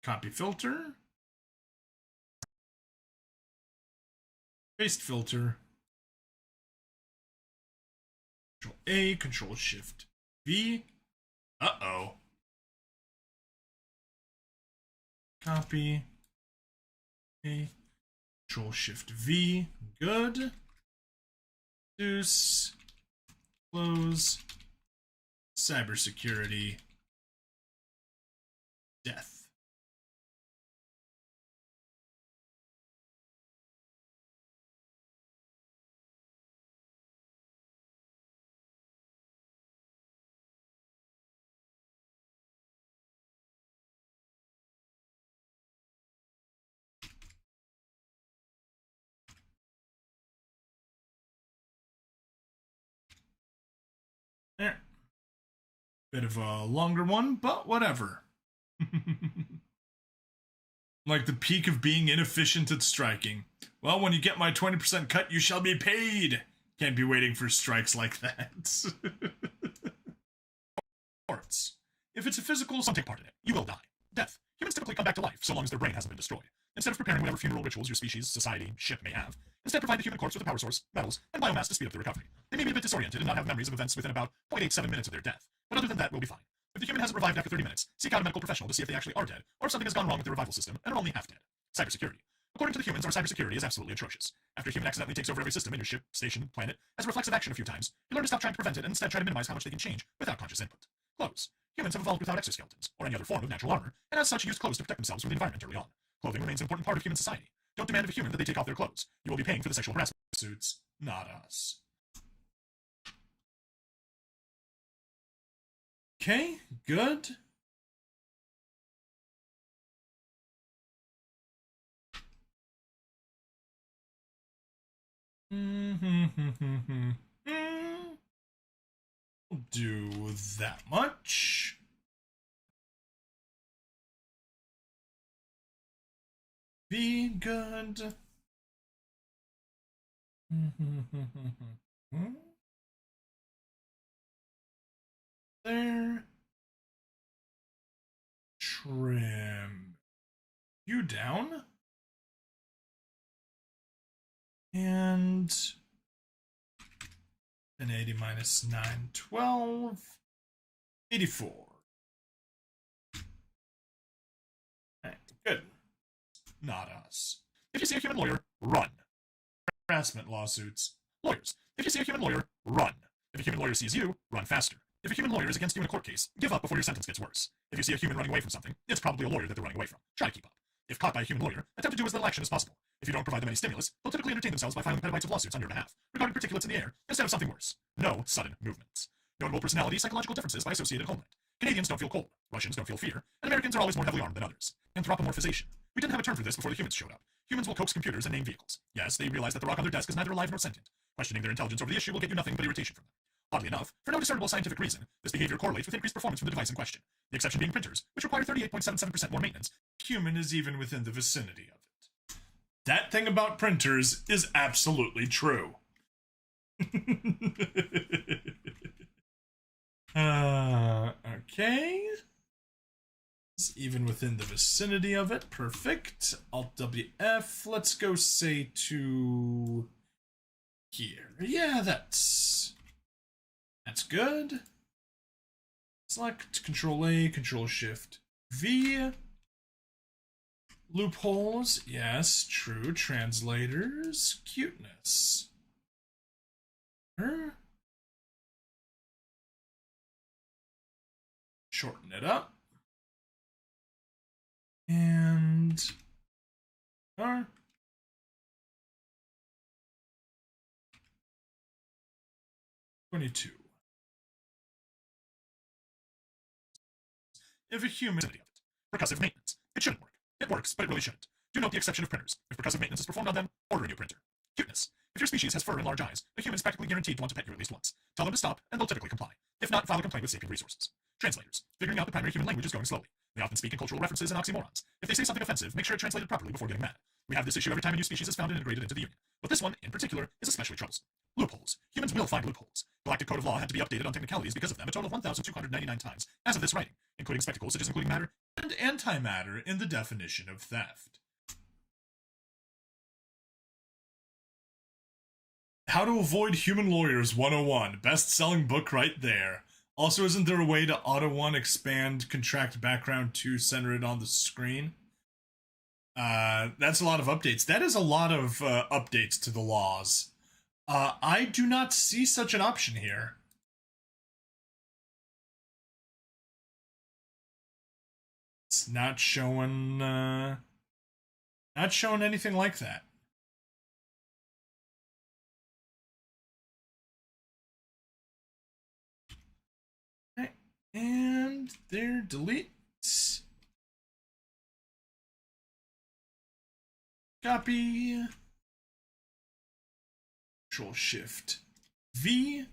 Copy filter. Paste filter. Control A, Control Shift V. Uh-oh. Copy. A. Control Shift V. Good. Reduce. Close. Cybersecurity. Death. There. Bit of a longer one, but whatever. Like the peak of being inefficient at striking. Well, when you get my 20% cut, you shall be paid. Can't be waiting for strikes like that. Sports. If it's a physical, some take part in it. You will die. Death. Humans typically come back to life, so long as their brain hasn't been destroyed. Instead of preparing whatever funeral rituals your species, society, ship may have, instead provide the human corpse with a power source, metals, and biomass to speed up the recovery. They may be a bit disoriented and not have memories of events within about 0.87 minutes of their death, but other than that, we'll be fine. If the human hasn't revived after 30 minutes, seek out a medical professional to see if they actually are dead, or if something has gone wrong with their revival system and are only half dead. Cybersecurity. According to the humans, our cybersecurity is absolutely atrocious. After a human accidentally takes over every system in your ship, station, planet, as a reflexive action a few times, you learn to stop trying to prevent it and instead try to minimize how much they can change without conscious input. Clothes. Humans have evolved without exoskeletons, or any other form of natural armor, and as such use clothes to protect themselves from the environment early on. Clothing remains an important part of human society. Don't demand of a human that they take off their clothes. You will be paying for the sexual harassment. Suits, not us. Okay, good. We'll do that much. Be good. There. Trim you down. And 1080 minus 912. 84. Alright, good. Not us. If you see a human lawyer, run. Harassment lawsuits. Lawyers. If you see a human lawyer, run. If a human lawyer sees you, run faster. If a human lawyer is against you in a court case, give up before your sentence gets worse. If you see a human running away from something, it's probably a lawyer that they're running away from. Try to keep up. If caught by a human lawyer, attempt to do as little action as possible. If you don't provide them any stimulus, they'll typically entertain themselves by filing petabytes of lawsuits on your behalf, regarding particulates in the air, instead of something worse. No sudden movements. Notable personality psychological differences by associated homeland. Canadians don't feel cold, Russians don't feel fear, and Americans are always more heavily armed than others. Anthropomorphization. We didn't have a term for this before the humans showed up. Humans will coax computers and name vehicles. Yes, they realize that the rock on their desk is neither alive nor sentient. Questioning their intelligence over the issue will get you nothing but irritation from them. Oddly enough, for no discernible scientific reason, this behavior correlates with increased performance from the device in question. The exception being printers, which require 38.77% more maintenance. Human is even within the vicinity of it. That thing about printers is absolutely true. Okay. It's even within the vicinity of it. Perfect. Alt WF. Let's go say to here. Yeah, that's good. Select Control A, Control Shift V. Loopholes, yes, true. Translators, cuteness. Shorten it up. And 22. If a human of it. Percussive maintenance. It shouldn't work. It works, but it really shouldn't. Do note the exception of printers. If percussive maintenance is performed on them, order a new printer. Cuteness. If your species has fur and large eyes, a human is practically guaranteed to want to pet you at least once. Tell them to stop, and they'll typically comply. If not, file a complaint with Sapient Resources. Translators. Figuring out the primary human language is going slowly. They often speak in cultural references and oxymorons. If they say something offensive, make sure it's translated properly before getting mad. We have this issue every time a new species is found and integrated into the Union. But this one, in particular, is especially troublesome. Loopholes. Humans will find loopholes. Galactic Code of Law had to be updated on technicalities because of them a total of 1,299 times as of this writing, including spectacles such as including matter and antimatter in the definition of theft. How to Avoid Human Lawyers 101. Best-selling book right there. Also, isn't there a way to auto-1 expand contract background to center it on the screen? That's a lot of updates. That is a lot of updates to the laws. I do not see such an option here. It's not showing anything like that. Okay. And there, delete. Copy. Control Shift V.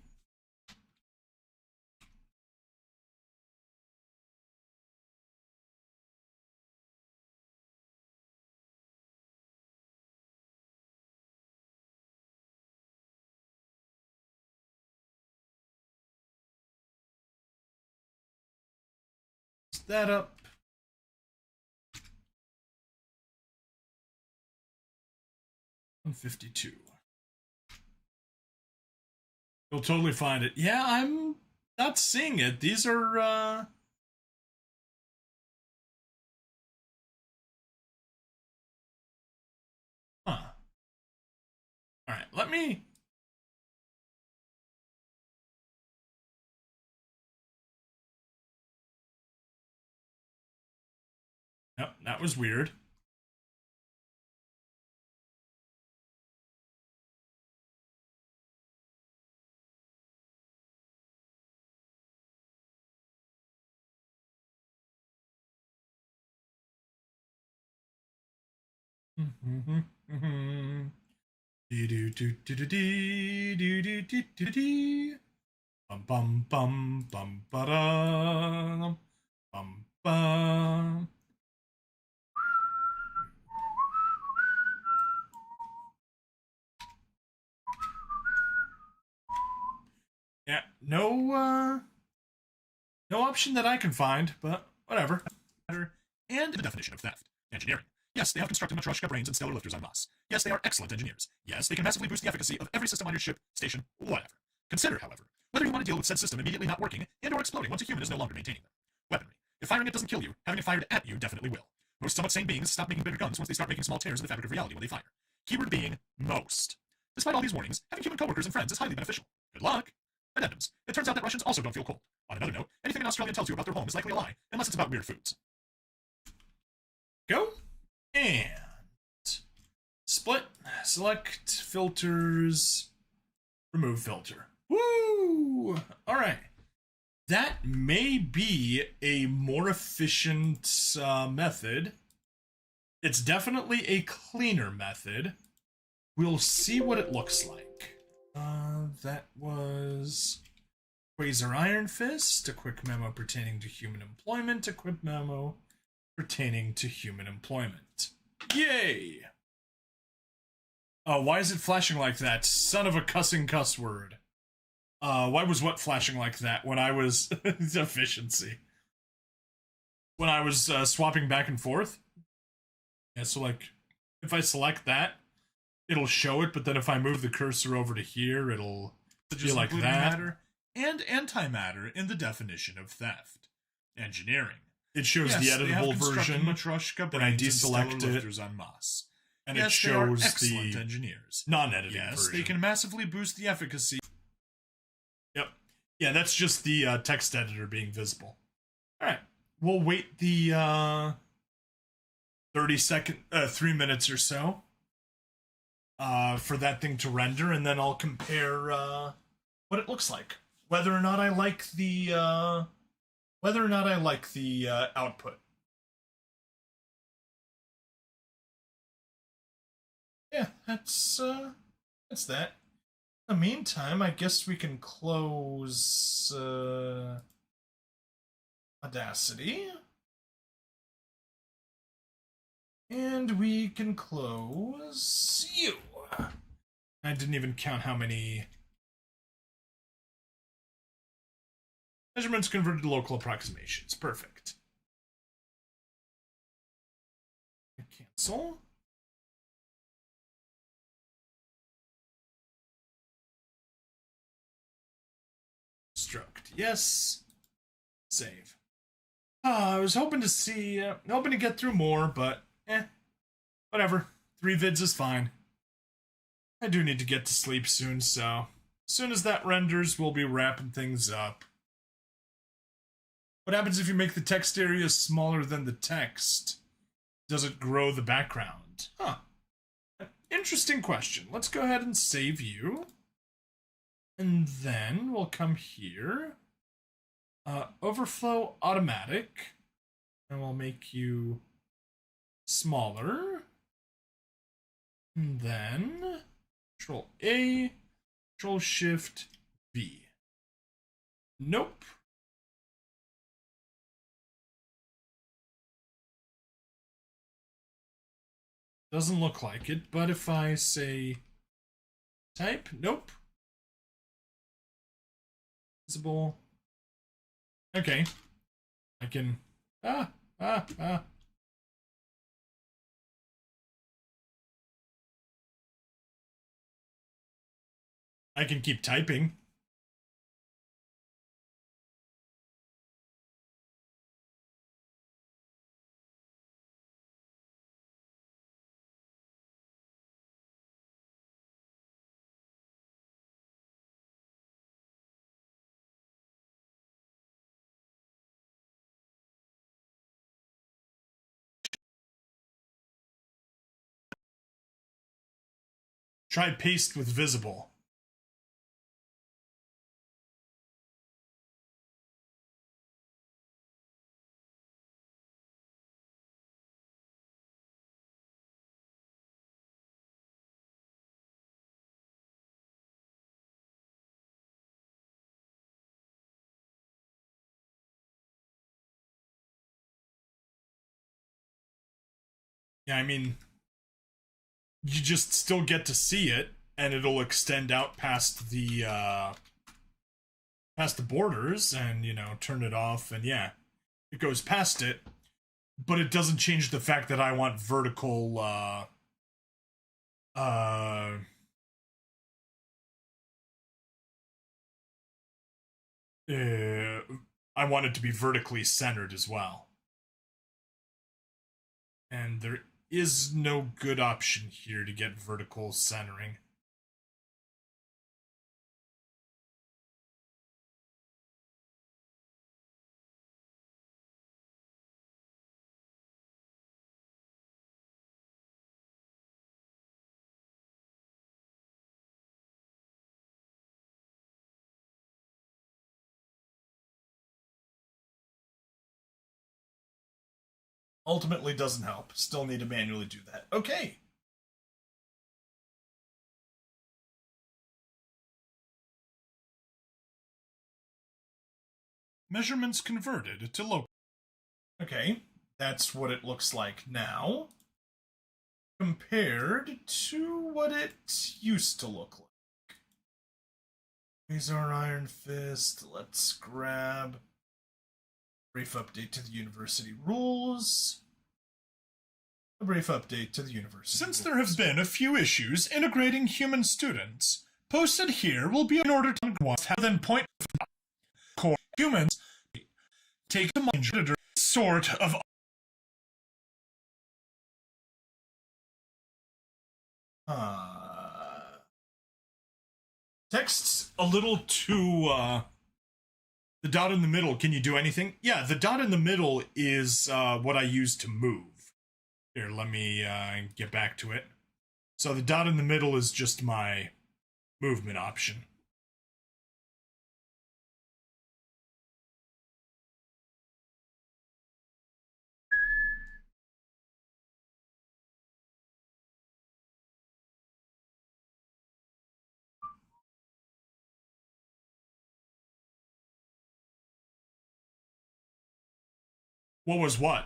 That up. $152. You'll totally find it. Yeah, I'm not seeing it. These are huh. Alright, let me Yep, that was weird. Bum bum bum bum ba bum bum. Yeah, no option that I can find, but whatever. And the definition of theft. Engineering. Yes, they have constructed Matryoshka brains and stellar lifters on Voss. Yes, they are excellent engineers. Yes, they can massively boost the efficacy of every system on your ship, station, whatever. Consider, however, whether you want to deal with said system immediately not working and or exploding once a human is no longer maintaining them. Weaponry. If firing it doesn't kill you, having it fired at you definitely will. Most somewhat sane beings stop making bigger guns once they start making small tears in the fabric of reality when they fire. Keyword being most. Despite all these warnings, having human coworkers and friends is highly beneficial. Good luck! Addendums. It turns out that Russians also don't feel cold. On another note, anything an Australian tells you about their home is likely a lie, unless it's about weird foods. Go. And split, select filters, remove filter. Woo! All right. That may be a more efficient method. It's definitely a cleaner method. We'll see what it looks like. That was Quasar Iron Fist, a quick memo pertaining to human employment, a quick memo pertaining to human employment. Yay! Why is it flashing like that? Son of a cussing cuss word. Why was what flashing like that when I was... efficiency. When I was swapping back and forth? Yeah, so like, if I select that, it'll show it, but then if I move the cursor over to here, it'll be like that. Matter and antimatter in the definition of theft. Engineering. It shows the editable version, then I deselect it, en masse. and it shows excellent the engineers. non-editing Yes, version. they can massively boost the efficacy. Yep. Yeah, that's just the text editor being visible. Alright, we'll wait the 3 minutes or so for that thing to render, and then I'll compare what it looks like. Whether or not I like the output. Yeah, that's that. In the meantime, I guess we can close Audacity. And we can close you. I didn't even count how many measurements converted to local approximations. Perfect. Cancel. Stroked. Yes. Save. I was hoping to see, hoping to get through more, but whatever. 3 vids is fine. I do need to get to sleep soon, so as soon as that renders, we'll be wrapping things up. What happens if you make the text area smaller than the text? Does it grow the background? Huh. Interesting question. Let's go ahead and save you. And then we'll come here. Overflow automatic. And we'll make you smaller. And then Control A, Control Shift V. Nope. Doesn't look like it, but if I say type, nope. Visible. Okay. I can I can keep typing. Try paste with visible. Yeah, I mean, you just still get to see it, and it'll extend out past the borders, and turn it off, and yeah, it goes past it, but it doesn't change the fact that I want vertical I want it to be vertically centered as well. And there is no good option here to get vertical centering. Ultimately doesn't help. Still need to manually do that. Okay. Measurements converted to local. Okay, that's what it looks like now. Compared to what it used to look like. Here's our Iron Fist. Let's grab brief update to the university rules. A brief update to the university. Since there have been a few issues integrating human students, posted here will be in order to have then point core humans take the mind sort of text's a little too the dot in the middle. Can you do anything? Yeah, the dot in the middle is what I use to move. Here, let me get back to it. So the dot in the middle is just my movement option. What was what?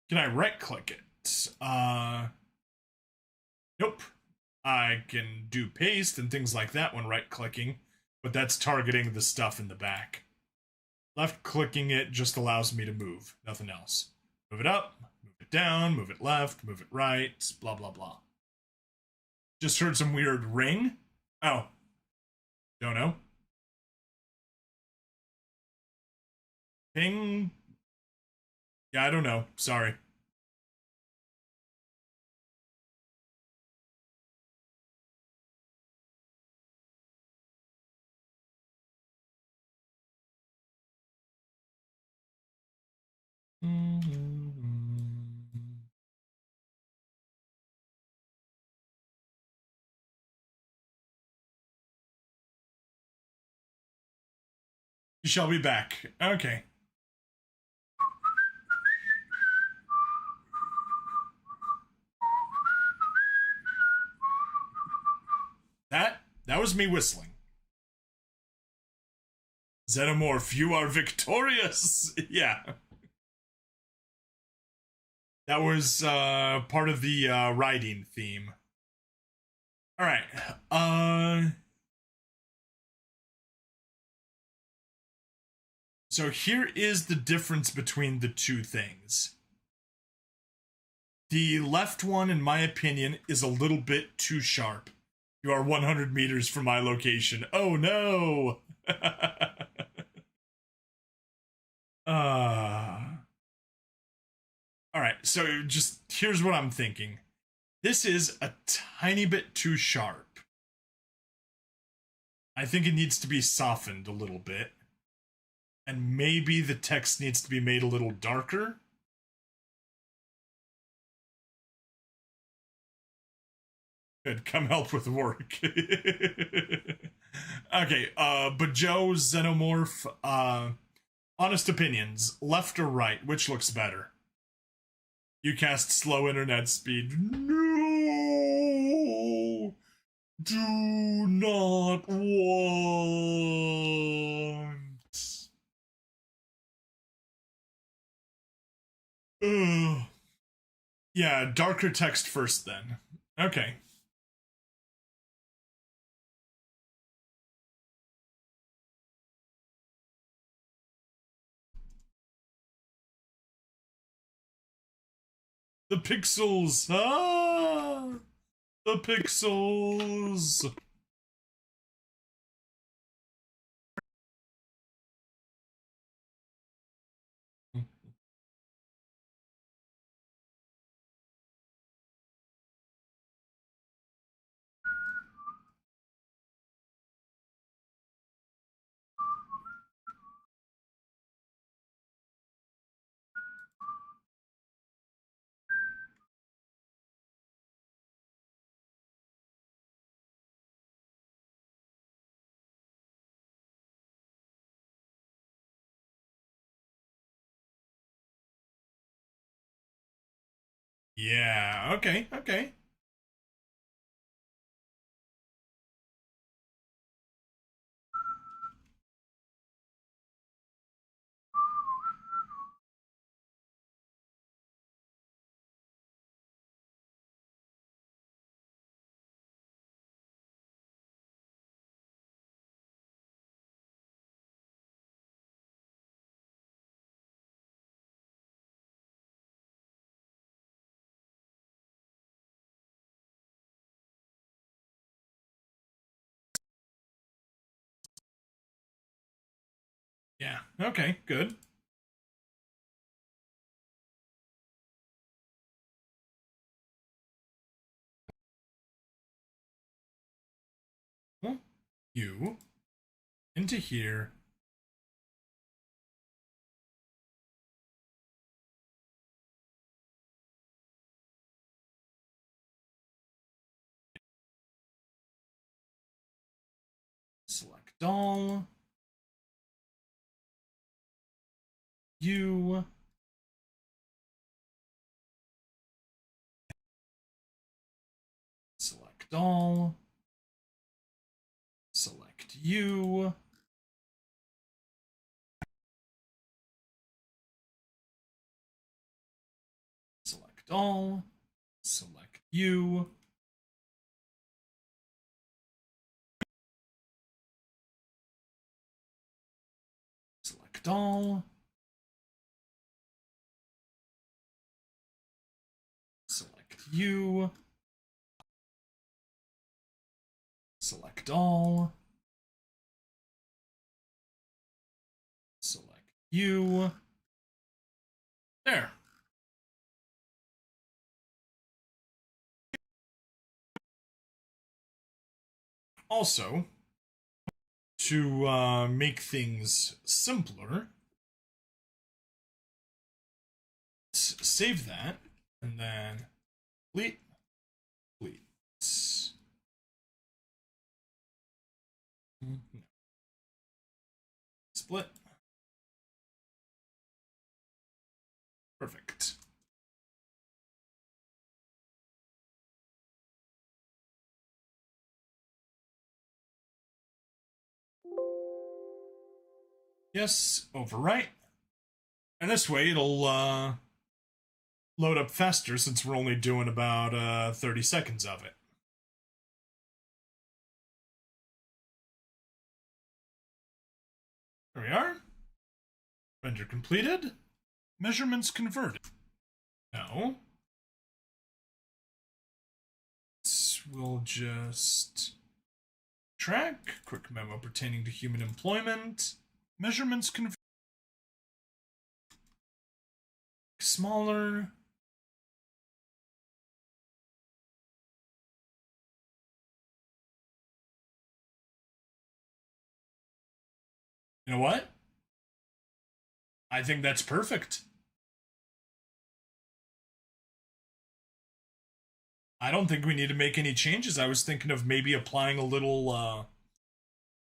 Can I right click it? Nope. I can do paste and things like that when right clicking, but that's targeting the stuff in the back. Left clicking it just allows me to move, nothing else. Move it up, move it down, move it left, move it right, blah, blah, blah. Just heard some weird ring. Oh. Don't know. Ping. Yeah, I don't know. Sorry. You shall be back. Okay. That was me whistling. Xenomorph, you are victorious! Yeah. That was part of the riding theme. Alright. So here is the difference between the two things. The left one, in my opinion, is a little bit too sharp. You are 100 meters from my location. Oh no! Alright, so just here's what I'm thinking. This is a tiny bit too sharp. I think it needs to be softened a little bit. And maybe the text needs to be made a little darker. Good, come help with work. Okay, but Joe, Xenomorph, honest opinions, left or right, which looks better? You cast slow internet speed. No! Do not want. Ugh. Yeah, darker text first then. Okay. The pixels! Ah! The pixels! Yeah, okay, okay. Yeah, okay, good. Well, you into here. Select all. You. Select all. Select you. Select all. Select you. Select all. Select you. Select all. Select you. There. Also, to make things simpler, save that, and then delete, delete. Split. Perfect. Yes, overwrite. And this way it'll load up faster since we're only doing about 30 seconds of it. There we are. Render completed. Measurements converted. No. We'll just track. Quick memo pertaining to human employment. Measurements converted. Smaller. You know what? I think that's perfect. I don't think we need to make any changes. I was thinking of maybe applying a little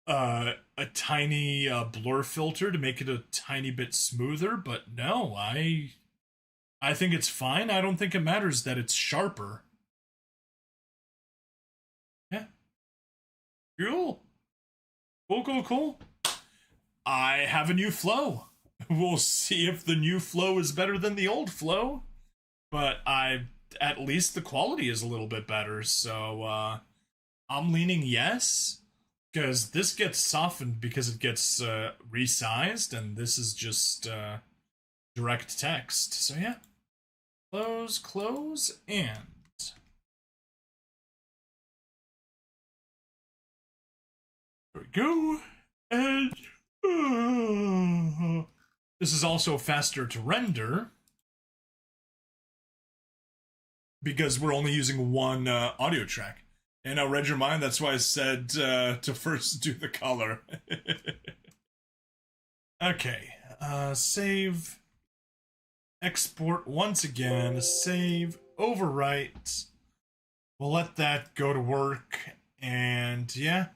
a tiny blur filter to make it a tiny bit smoother, but no, I think it's fine. I don't think it matters that it's sharper. Yeah. Cool. Cool. I have a new flow. We'll see if the new flow is better than the old flow. But at least the quality is a little bit better. So I'm leaning yes. Because this gets softened because it gets resized, and this is just direct text. So yeah. Close, close, and there we go. And this is also faster to render because we're only using one audio track. And I read your mind, that's why I said to first do the color. Okay, save, export once again, save, overwrite. We'll let that go to work, and yeah.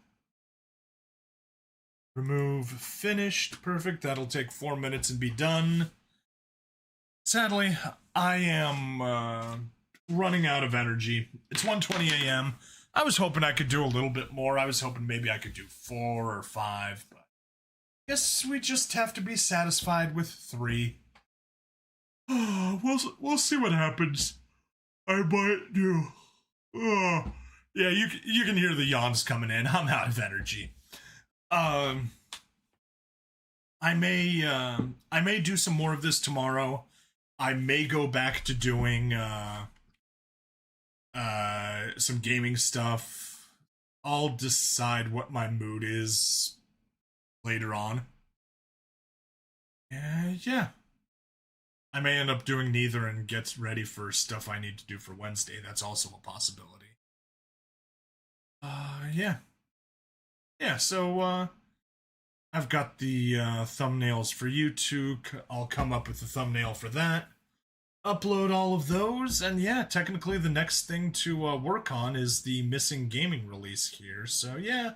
Remove finished, perfect, that'll take 4 minutes and be done. Sadly, I am running out of energy. It's 1:20 a.m. I was hoping I could do a little bit more. I was hoping maybe I could do 4 or 5, but I guess we just have to be satisfied with 3. We'll see what happens. I might do. Yeah, you can hear the yawns coming in. I'm out of energy. I may do some more of this tomorrow. I may go back to doing some gaming stuff. I'll decide what my mood is later on. Yeah. I may end up doing neither and get ready for stuff I need to do for Wednesday. That's also a possibility. Yeah. Yeah, so, I've got the thumbnails for YouTube. I'll come up with a thumbnail for that. Upload all of those, and yeah, technically the next thing to work on is the missing gaming release here. So yeah,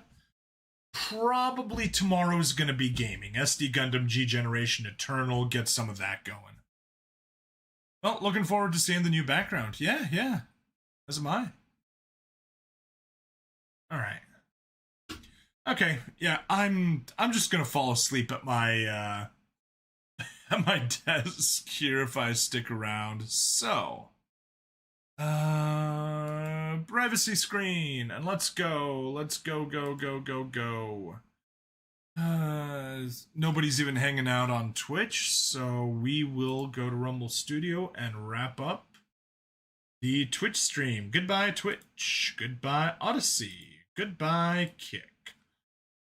probably tomorrow's gonna be gaming. SD Gundam G Generation Eternal, get some of that going. Well, looking forward to seeing the new background. Yeah, as am I. All right. Okay, yeah, I'm just gonna fall asleep at my at my desk here if I stick around. So, privacy screen, and let's go, go. Nobody's even hanging out on Twitch, so we will go to Rumble Studio and wrap up the Twitch stream. Goodbye, Twitch. Goodbye, Odyssey. Goodbye, Kick.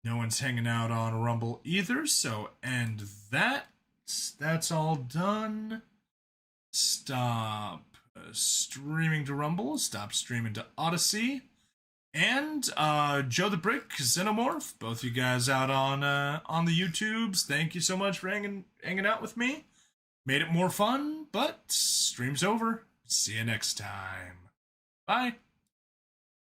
No one's hanging out on Rumble either, so end that. That's all done. Stop streaming to Rumble. Stop streaming to Odyssey. And Joe the Brick, Xenomorph, both you guys out on the YouTubes. Thank you so much for hanging out with me. Made it more fun, but stream's over. See you next time. Bye.